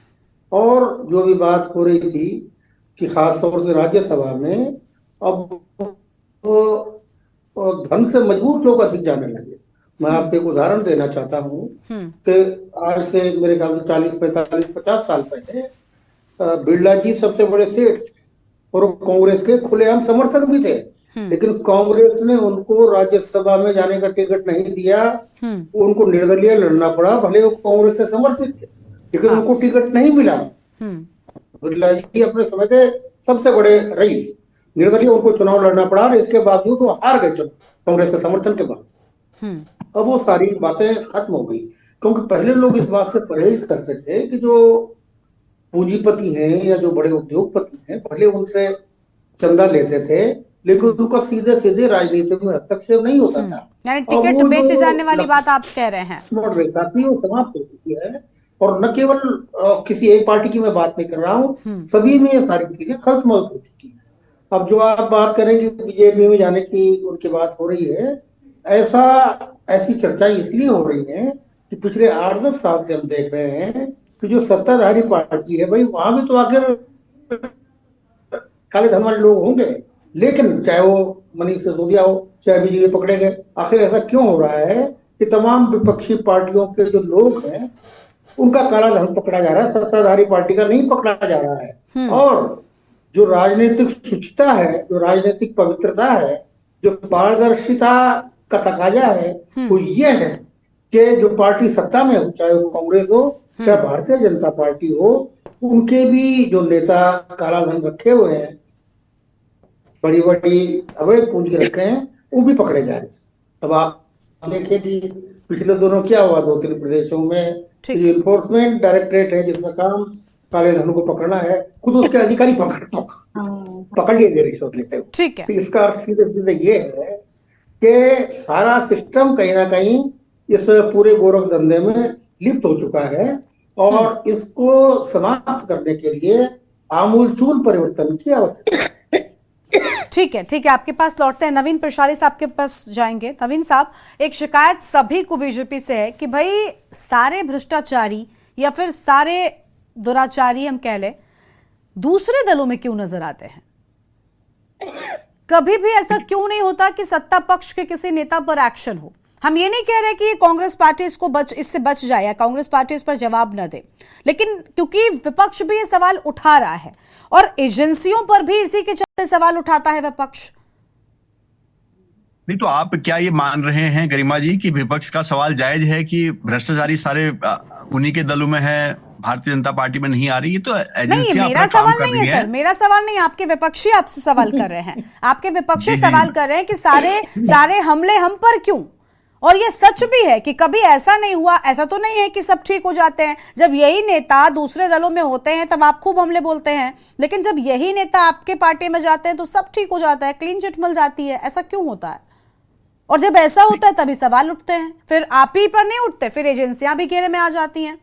I: और जो भी बात हो रही थी कि खास तौर से राज्यसभा में अब धन से मजबूत लोग अधिक जाने लगे। मैं आपको एक उदाहरण देना चाहता हूँ कि आज से मेरे ख्याल से 40, 45, 50 साल पहले बिरला जी सबसे बड़े सेठ थे और वो कांग्रेस के खुलेआम समर्थक भी थे, लेकिन कांग्रेस ने उनको राज्यसभा में जाने का टिकट नहीं दिया। उनको निर्दलीय लड़ना पड़ा, भले वो कांग्रेस से समर्थित थे, लेकिन उनको टिकट नहीं मिला। बिरला जी अपने समय के सबसे बड़े रईस, निर्दलीय उनको चुनाव लड़ना पड़ा और इसके बावजूद वो हार गए चुनाव कांग्रेस के समर्थन के बाद। अब वो सारी बातें खत्म हो गई, क्योंकि पहले लोग इस बात से परहेज करते थे कि जो पूंजीपति हैं या जो बड़े उद्योगपति हैं पहले उनसे चंदा लेते थे, लेकिन उनका सीधे सीधे राजनीति में हस्तक्षेप नहीं होता था।
A: यानी टिकट बेचे जाने वाली बात आप कह रहे हैं।
I: रेखा थी वो समाप्त हो चुकी है, और न केवल किसी एक पार्टी की मैं बात नहीं कर रहा हूँ, सभी में ये सारी चीजें खत्म हो चुकी है। अब जो आप बात करेंगे बीजेपी में जाने की उनकी बात हो रही है, ऐसी चर्चाएं इसलिए हो रही हैं कि पिछले 8-10 साल से हम देख रहे हैं कि जो सत्ताधारी पार्टी है भाई, वहां भी तो आखिर काले धन वाले लोग होंगे, लेकिन चाहे वो मनीष सिसोदिया हो चाहे बीजेपी पकड़े गए। आखिर ऐसा क्यों हो रहा है कि तमाम विपक्षी पार्टियों के जो लोग हैं उनका काला धन पकड़ा जा रहा है, सत्ताधारी पार्टी का नहीं पकड़ा जा रहा है। और जो राजनीतिक शुचिता है, जो राजनीतिक पवित्रता है, जो पारदर्शिता का तकाजा है, वो ये है कि जो पार्टी सत्ता में हो, चाहे वो कांग्रेस हो चाहे भारतीय जनता पार्टी हो, उनके भी जो नेता काला धन रखे हुए हैं, बड़ी बड़ी अवैध पूंजी रखे हैं, वो भी पकड़े जा रहे हैं। अब आप देखिए कि पिछले दिनों क्या हुआ 2-3 प्रदेशों में, इन्फोर्समेंट डायरेक्टरेट है जिसका काम काले धन को पकड़ना है, खुद उसके अधिकारी पकड़ लिए रिश्वत लेते हुए।
A: ठीक है,
I: तो इसका अर्थ सीधे ये है कि सारा सिस्टम कहीं ना कहीं इस पूरे गोरख धंधे में लिप्त हो चुका है, और इसको समाप्त करने के लिए आमूलचूल परिवर्तन की आवश्यकता है।
A: ठीक है, आपके पास लौटते हैं। नवीन प्रशाली साहब के पास जाएंगे। नवीन साहब, एक शिकायत सभी को बीजेपी से है कि भाई सारे भ्रष्टाचारी या फिर सारे दुराचारी हम कह ले दूसरे दलों में क्यों नजर आते हैं? कभी भी ऐसा क्यों नहीं होता कि सत्ता पक्ष के किसी नेता पर एक्शन हो? हम ये नहीं कह रहे कि कांग्रेस पार्टी इससे बच जाए या कांग्रेस पार्टी इस पर जवाब न दे, लेकिन क्योंकि विपक्ष भी ये सवाल उठा रहा है और एजेंसियों पर भी इसी के चलते सवाल उठाता है विपक्ष।
F: नहीं तो आप क्या ये मान रहे हैं गरिमा जी कि विपक्ष का सवाल जायज है कि भ्रष्टाचारी सारे उन्हीं के दलों में है, भारतीय जनता पार्टी में नहीं आ रही? ये तो एजेंसियां
A: मेरा सवाल नहीं है सर, मेरा सवाल नहीं, आपके विपक्षी आपसे सवाल कर रहे हैं। आपके विपक्षी सवाल कर रहे हैं कि सारे हमले हम पर क्यों? और ये सच भी है कि कभी ऐसा नहीं हुआ, ऐसा तो नहीं है कि सब ठीक हो जाते हैं। जब यही नेता दूसरे दलों में होते हैं तब आप खूब हमले बोलते हैं, लेकिन जब यही नेता आपके पार्टी में जाते हैं तो सब ठीक हो जाता है, क्लीन चिट मिल जाती है। ऐसा क्यों होता है? और जब ऐसा होता है तभी सवाल उठते हैं, फिर आप ही पर नहीं उठते, फिर एजेंसियां भी घेरे में आ जाती हैं।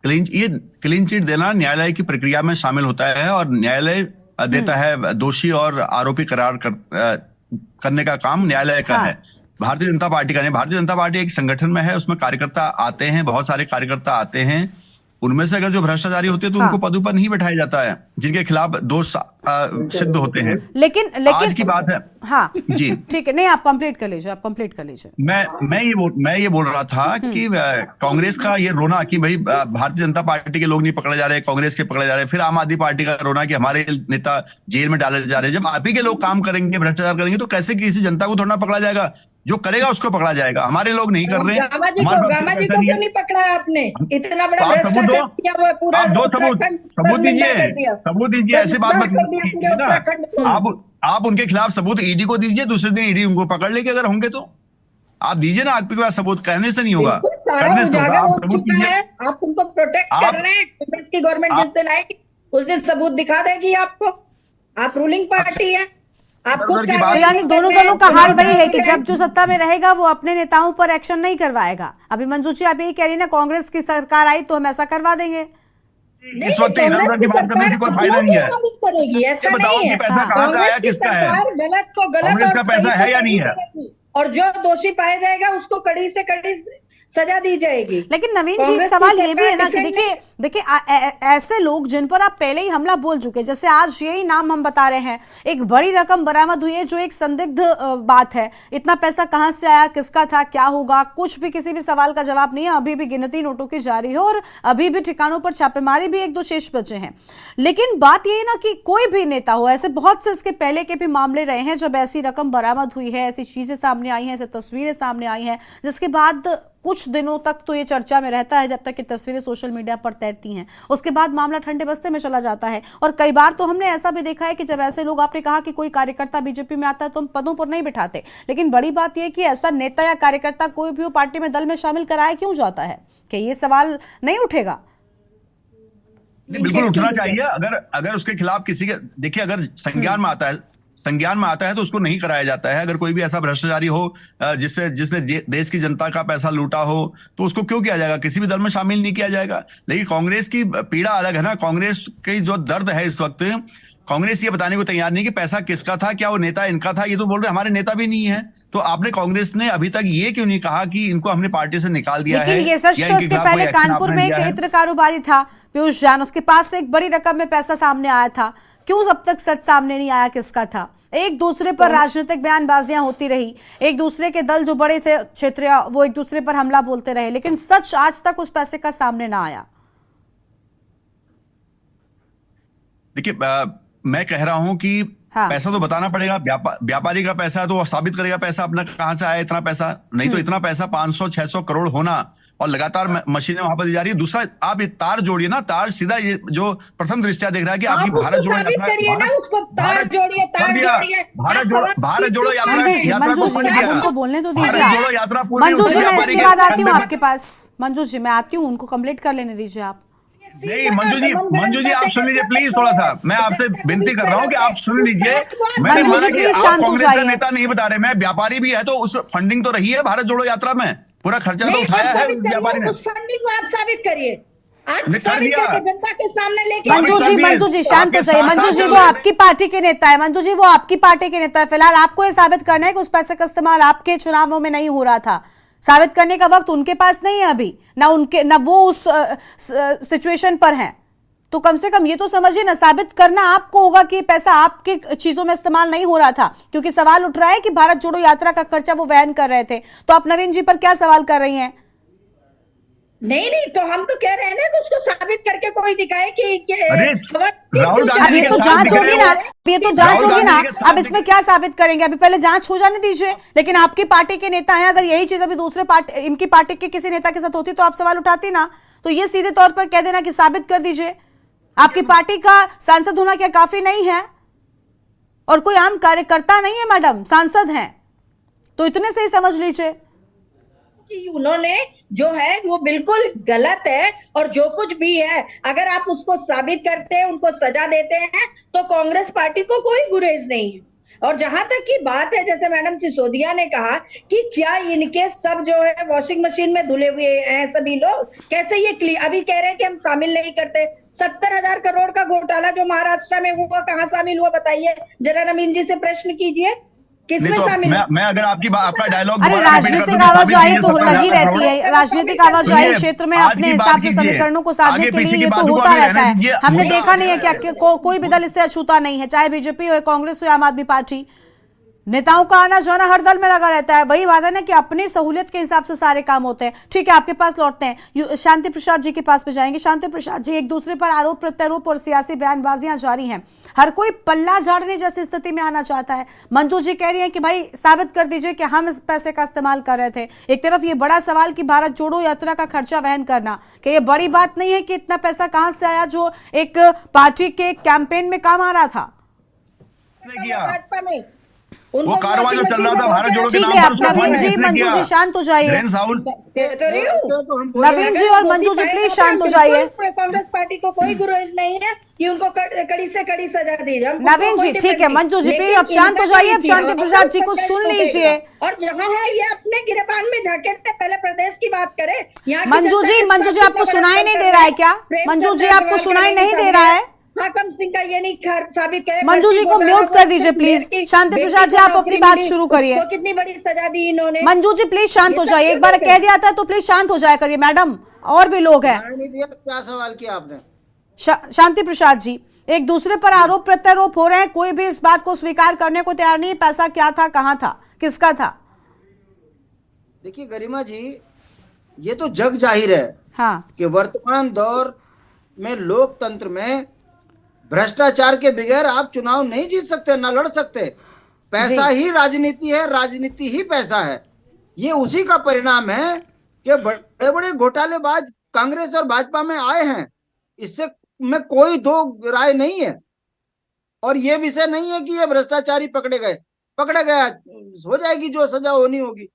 F: क्लीन चिट देना न्यायालय की प्रक्रिया में शामिल होता है, और न्यायालय देता है दोषी और आरोपी करार करने का काम न्यायालय का है, भारतीय जनता पार्टी का नहीं। भारतीय जनता पार्टी एक संगठन में है, उसमें कार्यकर्ता आते हैं, बहुत सारे कार्यकर्ता आते हैं। उनमें से अगर जो भ्रष्टाचारी होते हैं तो उनको पदों पर नहीं बैठाया जाता है जिनके खिलाफ दोष सिद्ध होते हैं।
A: लेकिन
F: आज की बात है।
A: हाँ
F: जी
A: ठीक है, नहीं आप कंप्लीट कर लीजिए,
F: मैं ये बोल रहा था कि कांग्रेस का ये रोना कि भाई भारतीय जनता पार्टी के लोग नहीं पकड़े जा रहे, कांग्रेस के पकड़े जा रहे, फिर आम आदमी पार्टी का रोना कि हमारे नेता जेल में डाले जा रहे। जब आप ही के लोग काम करेंगे, भ्रष्टाचार करेंगे, तो कैसे किसी जनता को थोड़ा पकड़ा जाएगा? जो करेगा उसको पकड़ा जाएगा। हमारे लोग नहीं कर रहे हैं।
E: गामा जी को क्यों नहीं पकड़ा आपने? इतना बड़ा भ्रष्टाचार किया हुआ पूरा।
F: आप दो सबूत दीजिए, ऐसे बात मत कीजिए ना। आप उनके खिलाफ सबूत ईडी को दीजिए, दूसरे दिन ईडी उनको पकड़ लेके अगर होंगे तो आप दीजिए ना। आपके पास सबूत कहने से नहीं होगा,
E: सारा उजागर हो चुका है। आप उनको प्रोटेक्ट कर रहे हैं। कांग्रेस की गवर्नमेंट जिस दिन आएगी उस दिन सबूत दिखा देगी आपको। आप रूलिंग पार्टी है, आप खुद
F: की बात-
A: तो यानी दोनों दलों का हाल वही है कि जब जो सत्ता में रहेगा वो अपने नेताओं पर एक्शन नहीं करवाएगा। अभी मंजू जी आप यही कह रही है ना, कांग्रेस की सरकार आई तो हम ऐसा करवा देंगे।
F: इस वक्त इधर की बात करने की कोई फायदा नहीं है।
E: करेगी, ऐसा
F: बताओ
E: नहीं
F: कि
E: है।
F: पैसा कहाँ से आया, किसका है?
E: सरकार गलत को गलत
F: कांग्रेस
E: और
F: का पैसा
E: सही
F: है या
E: को
F: नहीं
E: सही
F: है?
E: करेगी, और जो दोषी पाया जाएगा उसको कड़ी से कड़ी सजा दी जाएगी।
A: लेकिन नवीन जी एक
E: कांग्रेस की
A: सवाल ये भी है ना कि
E: सरकार
A: देखिए देखिए ऐसे लोग जिन पर आप पहले ही हमला बोल चुके, जैसे आज यही नाम हम बता रहे हैं, एक बड़ी रकम बरामद हुई है जो एक संदिग्ध बात है। इतना पैसा कहां से आया, किसका था, क्या होगा, कुछ भी किसी भी सवाल का जवाब नहीं है। अभी भी गिनती नोटों की जारी है और अभी भी ठिकानों पर छापेमारी भी 1-2 शेष बचे हैं। लेकिन बात यह है ना कि कोई भी नेता हो, ऐसे बहुत से इसके पहले के भी मामले रहे हैं जब ऐसी रकम बरामद हुई है, ऐसी चीजें सामने आई हैं, ऐसी तस्वीरें सामने आई हैं, जिसके बाद कुछ दिनों तक तो ये चर्चा में रहता है जब तक कि तस्वीरें सोशल मीडिया पर तैरती हैं। उसके बाद मामला ठंडे बस्ते में चला जाता है। और कई बार तो हमने ऐसा भी देखा है कि जब ऐसे लोग, आपने कहा कि कोई कार्यकर्ता बीजेपी में आता है तो हम पदों पर नहीं बिठाते, लेकिन बड़ी बात यह कि ऐसा नेता या कार्यकर्ता कोई भी हो पार्टी में, दल में शामिल कराया क्यों जाता है? कि ये सवाल नहीं उठेगा?
F: बिल्कुल उठना चाहिए। अगर उसके खिलाफ किसी के, देखिए अगर संज्ञान में आता है तो उसको नहीं कराया जाता है। अगर कोई भी ऐसा भ्रष्टाचारी हो जिसने देश की जनता का पैसा लूटा हो तो उसको क्यों किया जाएगा? किसी भी दल में शामिल नहीं किया जाएगा। लेकिन कांग्रेस की पीड़ा अलग है ना। कांग्रेस की जो दर्द है इस वक्त, कांग्रेस ये बताने को तैयार नहीं कि पैसा किसका था, क्या वो नेता इनका था। ये तो बोल रहे हमारे नेता भी नहीं है। तो आपने, कांग्रेस ने अभी तक ये क्यों नहीं कहा कि इनको हमने पार्टी से निकाल दिया है?
A: लेकिन ये सच तो इसके पहले कानपुर में एक इत्र कारोबारी था पीयूष जैन, उसके पास से एक बड़ी रकम में पैसा सामने आया था। क्यों अब तक सच सामने नहीं आया किसका था? एक दूसरे पर राजनीतिक बयानबाजियां होती रही, एक दूसरे के दल जो बड़े थे क्षेत्रीय, वो एक दूसरे पर हमला बोलते रहे, लेकिन सच आज तक उस पैसे का सामने ना आया।
F: देखिए मैं कह रहा हूं कि पैसा तो बताना पड़ेगा। व्यापारी का पैसा है तो वो साबित करेगा पैसा अपना कहां से आया इतना पैसा। नहीं तो इतना पैसा 500-600 करोड़ होना और लगातार मशीनें वहां पर दी जा रही है। दूसरा, आप ये तार जोड़िए ना, तार सीधा ये जो प्रथम दृष्टया देख रहा है कि आपकी भारत जोड़ो यात्रा,
E: भारत जोड़ो यात्रा
A: उनको बोलने तो दीजिए। मंजू जी मैं इसके बाद आती हूँ आपके पास। मंजू जी मैं आती हूँ, उनको कंप्लीट कर लेने दीजिए आप।
F: नहीं मंजू जी आप सुन लीजिए प्लीज। थोड़ा सा मैं आपसे विनती कर रहा हूँ कि आप सुन लीजिए। मैंने माना कि आप कांग्रेस का नेता नहीं बता रहे, मैं व्यापारी भी है तो उस फंडिंग तो रही है भारत जोड़ो यात्रा में, पूरा खर्चा तो उठाया है व्यापारी ने।
E: उस फंडिंग को आप साबित करिए, आप
F: कर
E: साबित
F: दिया।
E: करके जनता के सामने लेके।
A: मंजू जी शांत हो जाइए। मंजू जी वो आपकी पार्टी के नेता है। मंजू जी वो आपकी पार्टी के नेता है। फिलहाल आपको ये साबित करना है कि उस पैसे का इस्तेमाल आपके चुनावों में नहीं हो रहा था। साबित करने का वक्त उनके पास नहीं है अभी, ना वो उस सिचुएशन पर हैं। तो कम से कम ये तो समझिए ना, साबित करना आपको होगा कि पैसा आपके चीजों में इस्तेमाल नहीं हो रहा था, क्योंकि सवाल उठ रहा है कि भारत जोड़ो यात्रा का खर्चा वो वहन कर रहे थे। तो आप नवीन जी पर क्या सवाल कर रही हैं?
E: नहीं तो हम तो कह रहे हैं ना कि उसको साबित करके कोई दिखाए कि
F: राहुल गांधी
A: ये तो जांच होगी ना, ये तो जांच होगी ना। अब इसमें क्या साबित करेंगे? अभी पहले जांच हो जाने दीजिए। लेकिन आपकी पार्टी के नेता हैं, अगर यही चीज अभी दूसरे पार्टी, इनकी पार्टी के किसी नेता के साथ होती तो आप सवाल उठाती ना। तो ये सीधे तौर पर कह देना कि साबित कर दीजिए। आपकी पार्टी का सांसद होना क्या काफी नहीं है? और कोई आम कार्यकर्ता नहीं है मैडम, सांसद हैं, तो इतने से ही समझ लीजिए
E: कि उन्होंने जो है वो बिल्कुल गलत है। और जो कुछ भी है अगर आप उसको साबित करते हैं, उनको सजा देते हैं, तो कांग्रेस पार्टी को कोई गुरेज नहीं है। और जहां तक की बात है, जैसे मैडम सिसोदिया ने कहा कि क्या इनके सब जो है वॉशिंग मशीन में धुले हुए हैं सभी लोग, कैसे ये अभी कह रहे हैं कि हम शामिल नहीं करते। 70,000 करोड़ का घोटाला जो महाराष्ट्र में हुआ, कहाँ शामिल हुआ बताइए जरा। नवीन जी से प्रश्न कीजिए, किसमें शामिल?
F: मैं अगर आपका डायलॉग,
A: अरे राजनीतिक आवाजाही तो लगी रहती है। राजनीतिक आवाजाही क्षेत्र में अपने हिसाब से समीकरणों को साधने के लिए ये तो होता रहता है। हमने देखा नहीं है क्या कोई भी दल इससे अछूता नहीं है, चाहे बीजेपी हो, कांग्रेस हो, आम आदमी पार्टी। नेताओं का आना जाना हर दल में लगा रहता है। वही बात है ना कि अपनी सहूलियत के हिसाब से सारे काम होते हैं। ठीक है, आपके पास लौटते हैं, शांति प्रसाद जी के पास में जाएंगे। शांति प्रसाद जी, एक दूसरे पर आरोप प्रत्यारोप और सियासी बयानबाजियां जारी हैं। हर कोई पल्ला झाड़ने जैसी स्थिति में आना चाहता है। मंजू जी कह रही है कि भाई साबित कर दीजिए कि हम इस पैसे का इस्तेमाल कर रहे थे। एक तरफ ये बड़ा सवाल कि भारत जोड़ो यात्रा का खर्चा वहन करना, कि ये बड़ी बात नहीं है कि इतना पैसा कहां से आया जो एक पार्टी के कैंपेन में काम आ रहा था।
E: भाजपा में
G: उनको
F: वो कारवां जो चल रहा था भारत जोड़ो के
A: ठीक
F: नाम
A: है,
F: पर, उसको
A: नवीन
F: फंड
A: जी,
F: किसने
A: मंजू
F: किया?
A: जी शांत हो जाइए।
F: ड्रेन साउंड
A: नवीन जी और मंजू जी प्लीज शांत हो जाइए।
E: कांग्रेस पार्टी को कोई गुरेज नहीं है कि उनको कड़ी से कड़ी सजा दी जाए।
A: नवीन जी ठीक है, मंजू जी प्लीज अब शांत हो जाइए, अब शांति प्रसाद जी को सुन लीजिए।
E: और जहाँ है ये अपने गिरबान में धकेलते, पहले प्रदेश की बात करें। यहाँ की
A: मंजू
E: जनता
A: जी
E: के
A: आपको
E: साथ
A: सुनाई नहीं दे रहा है क्या? मंजू जी आपको सुनाई नहीं दे रहा है?
E: हाकम सिंह का ये नहीं साबित करे।
A: मंजू जी को म्यूट कर दीजिए प्लीज। शांति प्रसाद जी आप अपनी बात शुरू करिए।
E: तो कितनी बड़ी सजा दी इन्होंने।
A: मंजू जी प्लीज शांत हो जाइए, एक बार कह दिया था तो प्लीज शांत हो जाया करिए मैडम, और भी लोग हैं।
G: क्या सवाल किया आपने?
A: शांति प्रसाद जी, एक दूसरे पर आरोप प्रत्यारोप हो रहे हैं, कोई भी इस बात को स्वीकार करने को तैयार नहीं। पैसा क्या था, कहां था, किसका था?
G: देखिए गरिमा जी, ये तो जग जाहिर है
A: हाँ
G: कि वर्तमान दौर में लोकतंत्र में भ्रष्टाचार के बगैर आप चुनाव नहीं जीत सकते, ना लड़ सकते। पैसा ही राजनीति है, राजनीति ही पैसा है। ये उसी का परिणाम है कि बड़े बड़े घोटालेबाज कांग्रेस और भाजपा में आए हैं। इससे में कोई दो राय नहीं है। और ये विषय नहीं है कि ये भ्रष्टाचारी पकड़े गया, हो जाएगी जो सजा होनी होगी।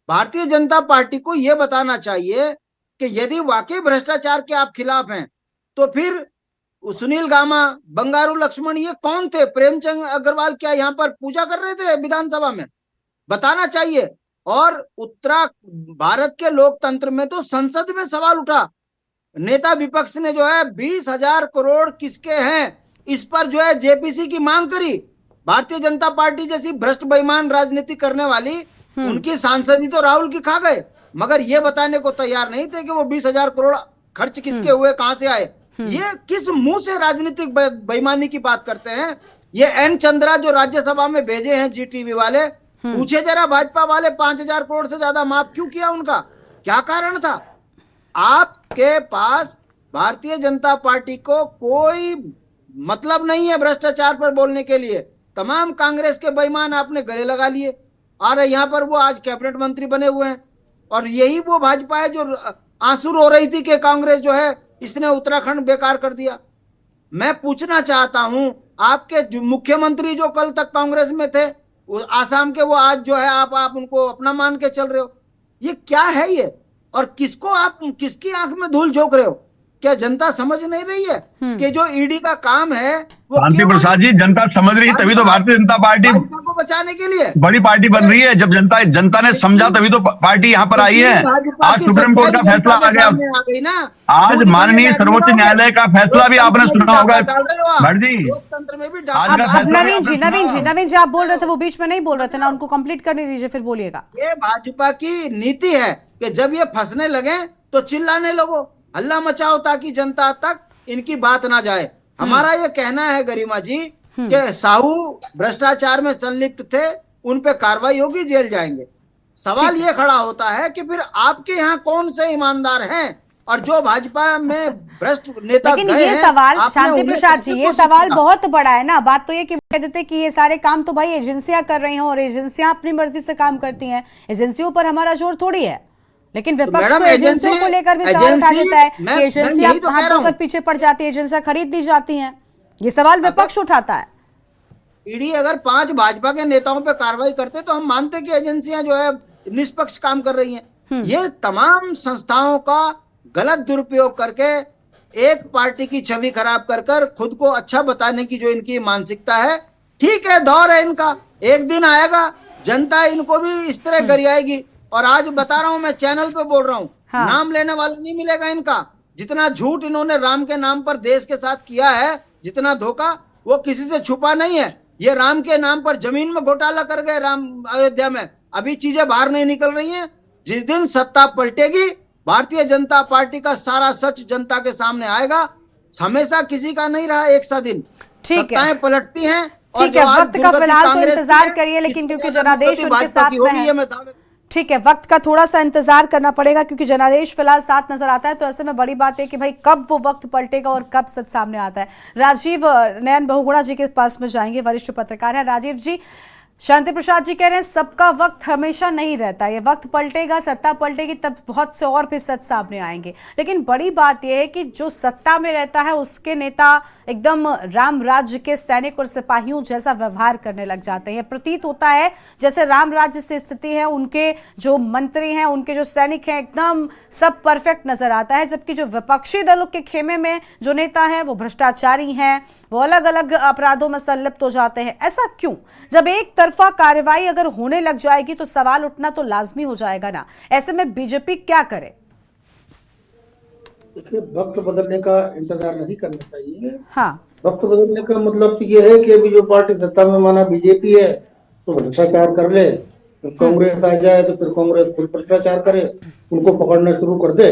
G: भारतीय जनता पार्टी को यह बताना चाहिए कि यदि वाकई भ्रष्टाचार के आप खिलाफ हैं तो फिर सुनील गामा, बंगारू लक्ष्मण ये कौन थे? प्रेमचंद अग्रवाल क्या यहाँ पर पूजा कर रहे थे विधानसभा में? बताना चाहिए। और भारत के लोकतंत्र में तो संसद में सवाल उठा, नेता विपक्ष ने जो है 20,000 करोड़ किसके हैं इस पर जो है जेपीसी की मांग करी। भारतीय जनता पार्टी जैसी भ्रष्ट बेईमान राजनीति करने वाली उनकी सांसदी तो राहुल की खा गए, मगर ये बताने को तैयार नहीं थे कि वो 20,000 करोड़ खर्च किसके हुए, कहां से आए। ये किस मुंह से राजनीतिक बेईमानी की बात करते हैं? ये एन चंद्रा जो राज्यसभा में भेजे हैं जी टीवी वाले, पूछे जरा भाजपा वाले 5,000 करोड़ से ज्यादा माफ क्यों किया? उनका क्या कारण था? आपके पास भारतीय जनता पार्टी को कोई मतलब नहीं है भ्रष्टाचार पर बोलने के लिए। तमाम कांग्रेस के बेईमान आपने गले लगा लिए और यहाँ पर वो आज कैबिनेट मंत्री बने हुए हैं। और यही वो भाजपा है जो आंसू रो रही थी कि कांग्रेस जो है इसने उत्तराखंड बेकार कर दिया। मैं पूछना चाहता हूं, आपके मुख्यमंत्री जो कल तक कांग्रेस में थे, आसाम के, वो आज जो है आप उनको अपना मान के चल रहे हो। ये क्या है ये? और किसको आप किसकी आंख में धूल झोंक रहे हो? क्या जनता समझ नहीं रही है कि जो ईडी का काम है वो
F: शांति प्रसाद जी, जनता समझ रही है तभी तो भारतीय जनता पार्टी
G: को बचाने के लिए
F: बड़ी पार्टी बन रही है। जब जनता ने समझा तभी तो पार्टी यहाँ पर आई है। आज सुप्रीम कोर्ट का फैसला आ गया, आज माननीय सर्वोच्च न्यायालय का फैसला भी आपने सुना होगा भट्ट जी।
G: लोकतंत्र में भी
F: आज का फैसला
A: नवीन जी आप बोल रहे थे, वो बीच में नहीं बोल रहे थे ना, उनको कंप्लीट करने दीजिए फिर बोलिएगा।
G: ये भाजपा की नीति है कि जब ये फंसने लगे तो चिल्लाने लगो, हल्ला मचाओ ताकि जनता तक इनकी बात ना जाए। हमारा ये कहना है गरिमा जी कि साहू भ्रष्टाचार में संलिप्त थे, उन पे कार्रवाई होगी, जेल जाएंगे। सवाल ये खड़ा होता है कि फिर आपके यहाँ कौन से ईमानदार हैं और जो भाजपा में भ्रष्ट नेता
A: लेकिन ये सवाल शांति प्रसाद जी, ये सवाल बहुत बड़ा है ना। बात तो ये कि कह देते कि ये सारे काम तो भाई एजेंसियां कर रही हैं और एजेंसियां अपनी मर्जी से काम करती हैं, एजेंसियों पर हमारा जोर थोड़ी है। लेकिन विपक्ष तो एजेंसियों को लेकर भी सवाल उठा देता है कि एजेंसियां हाथ धोकर पीछे पड़ जाती है, एजेंसियां खरीद दी जाती हैं। ये सवाल विपक्ष उठाता है।
G: ईडी अगर 5 भाजपा के नेताओं पे कार्रवाई करते तो हम मानते कि एजेंसियां जो है निष्पक्ष काम कर रही हैं। ये तमाम संस्थाओं का गलत दुरुपयोग करके एक पार्टी की छवि खराब कर खुद को अच्छा बताने की जो इनकी मानसिकता है, ठीक है, दौर है इनका, एक दिन आएगा जनता इनको भी इस तरह गरियाएगी। और आज बता रहा हूं, मैं चैनल पे बोल रहा हूं, हाँ। नाम लेने वाला नहीं मिलेगा इनका। जितना झूठ इन्होंने राम के नाम पर देश के साथ किया है, जितना धोखा, वो किसी से छुपा नहीं है। ये राम के नाम पर जमीन में घोटाला कर गए, राम अयोध्या में, अभी चीजें बाहर नहीं निकल रही हैं। जिस दिन सत्ता पलटेगी, भारतीय जनता पार्टी का सारा सच जनता के सामने आएगा। हमेशा किसी का नहीं रहा एक सा दिन, सत्ताएं पलटती हैं।
A: ठीक है, वक्त का फिलहाल तो इंतजार करिए, लेकिन क्योंकि जनादेश उनके साथ में है, ठीक है, वक्त का थोड़ा सा इंतजार करना पड़ेगा क्योंकि जनादेश फिलहाल साथ नजर आता है। तो ऐसे में बड़ी बात है कि भाई कब वो वक्त पलटेगा और कब सच सामने आता है। राजीव नयन बहुगुणा जी के पास में जाएंगे, वरिष्ठ पत्रकार है। राजीव जी, शांति प्रसाद जी कह रहे हैं सबका वक्त हमेशा नहीं रहता, ये वक्त पलटेगा, सत्ता पलटेगी, तब बहुत से और भी सच सामने आएंगे। लेकिन बड़ी बात यह है कि जो सत्ता में रहता है उसके नेता एकदम राम राज्य के सैनिक और सिपाहियों जैसा व्यवहार करने लग जाते हैं। प्रतीत होता है जैसे राम राज्य से स्थिति है, उनके जो मंत्री हैं, उनके जो सैनिक हैं, एकदम सब परफेक्ट नजर आता है, जबकि जो विपक्षी दलों के खेमे में जो नेता हैं वो भ्रष्टाचारी हैं, वो अलग अलग अपराधों में संलिप्त हो जाते हैं। ऐसा क्यों? जब एक तरफा कार्रवाई अगर होने लग जाएगी तो सवाल उठना तो लाजमी हो जाएगा ना। ऐसे में बीजेपी क्या करे?
I: देखिए, वक्त बदलने का इंतजार नहीं करना चाहिए।
A: हाँ,
I: वक्त बदलने का मतलब तो ये है कि अभी जो पार्टी सत्ता में माना बीजेपी है तो भ्रष्टाचार कर ले, तो कांग्रेस आ जाए तो फिर कांग्रेस फिर भ्रष्टाचार करे, उनको पकड़ना शुरू कर दे।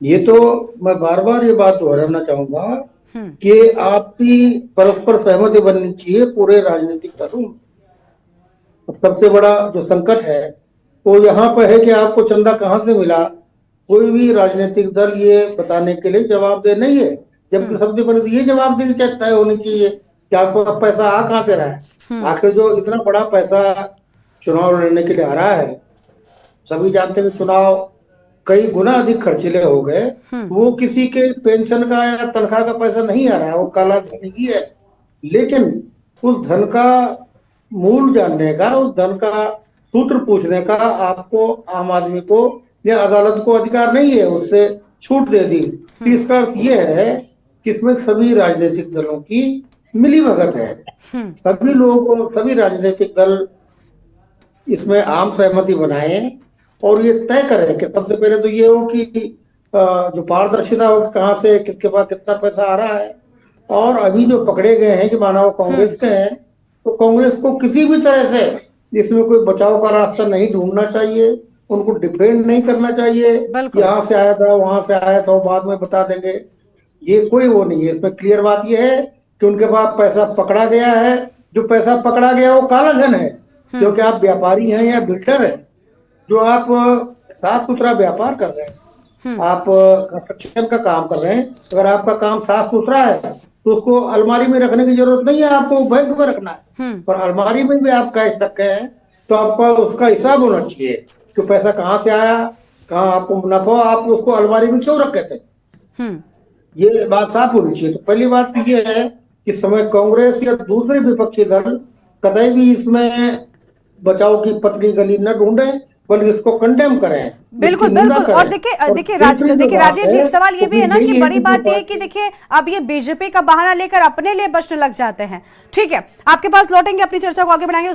I: ये तो मैं बार बार ये बात दोहराना चाहूंगा कि आपकी परस्पर सहमति बननी चाहिए पूरे राजनीतिक दलों में। सबसे बड़ा जो संकट है वो यहाँ पर है कि आपको चंदा कहाँ से मिला, कोई भी राजनीतिक दल ये बताने के लिए जवाबदेह नहीं है। जबकि सबसे पहले तो ये जवाबदेही तय होनी चाहिए कि आपको पैसा आ कहाँ से रहा है। आखिर जो इतना बड़ा पैसा चुनाव लड़ने के लिए आ रहा है, सभी जानते हैं चुनाव कई गुना अधिक खर्चीले हो गए, वो किसी के पेंशन का या तनख्वाह का पैसा नहीं आ रहा है, वो काला धन ही है। लेकिन उस धन का मूल जानने का, उस धन का सूत्र पूछने का आपको आम आदमी को या अदालत को अधिकार नहीं है, उससे छूट दे दी। तो इसका अर्थ ये है कि इसमें सभी राजनीतिक दलों की मिलीभगत है। सभी लोग, सभी राजनीतिक दल इसमें आम सहमति बनाए और ये तय करें कि सबसे पहले तो ये हो कि जो पारदर्शिता हो कहाँ से किसके पास कितना पैसा आ रहा है। और अभी जो पकड़े गए हैं कि माना वो कांग्रेस के हैं, तो कांग्रेस को किसी भी तरह से इसमें कोई बचाव का रास्ता नहीं ढूंढना चाहिए, उनको डिफेंड नहीं करना चाहिए, यहाँ से आया था वहां से आया था बाद में बता देंगे, ये कोई वो नहीं है। इसमें क्लियर बात ये है कि उनके पास पैसा पकड़ा गया है। जो पैसा पकड़ा गया वो काला धन है, क्योंकि आप व्यापारी हैं या बिल्डर हैं, जो आप साफ सुथरा व्यापार कर रहे हैं, आप कंस्ट्रक्शन का काम कर रहे हैं, अगर आपका काम साफ सुथरा है तो उसको अलमारी में रखने की जरूरत नहीं है, आपको बैंक में रखना है। और अलमारी में भी आप कैश रखे हैं तो आपका उसका हिसाब होना चाहिए कि पैसा कहाँ से आया, कहाँ आपको मुनाफा, आप उसको अलमारी में क्यों रखे थे, ये बात साफ होनी चाहिए। तो पहली बात तो ये है कि समय कांग्रेस या दूसरे विपक्षी दल कतई भी इसमें बचाव की पतली गली न ढूंढे, बल्कि इसको कंडेम करें।
A: बिल्कुल बिल्कुल। और देखिए राजेश जी, एक सवाल ये भी है ना कि बड़ी बात ये है कि देखिए अब ये बीजेपी का बहाना लेकर अपने लिए बचने लग जाते हैं। ठीक है, आपके पास लौटेंगे, अपनी चर्चा को आगे बढ़ाएंगे।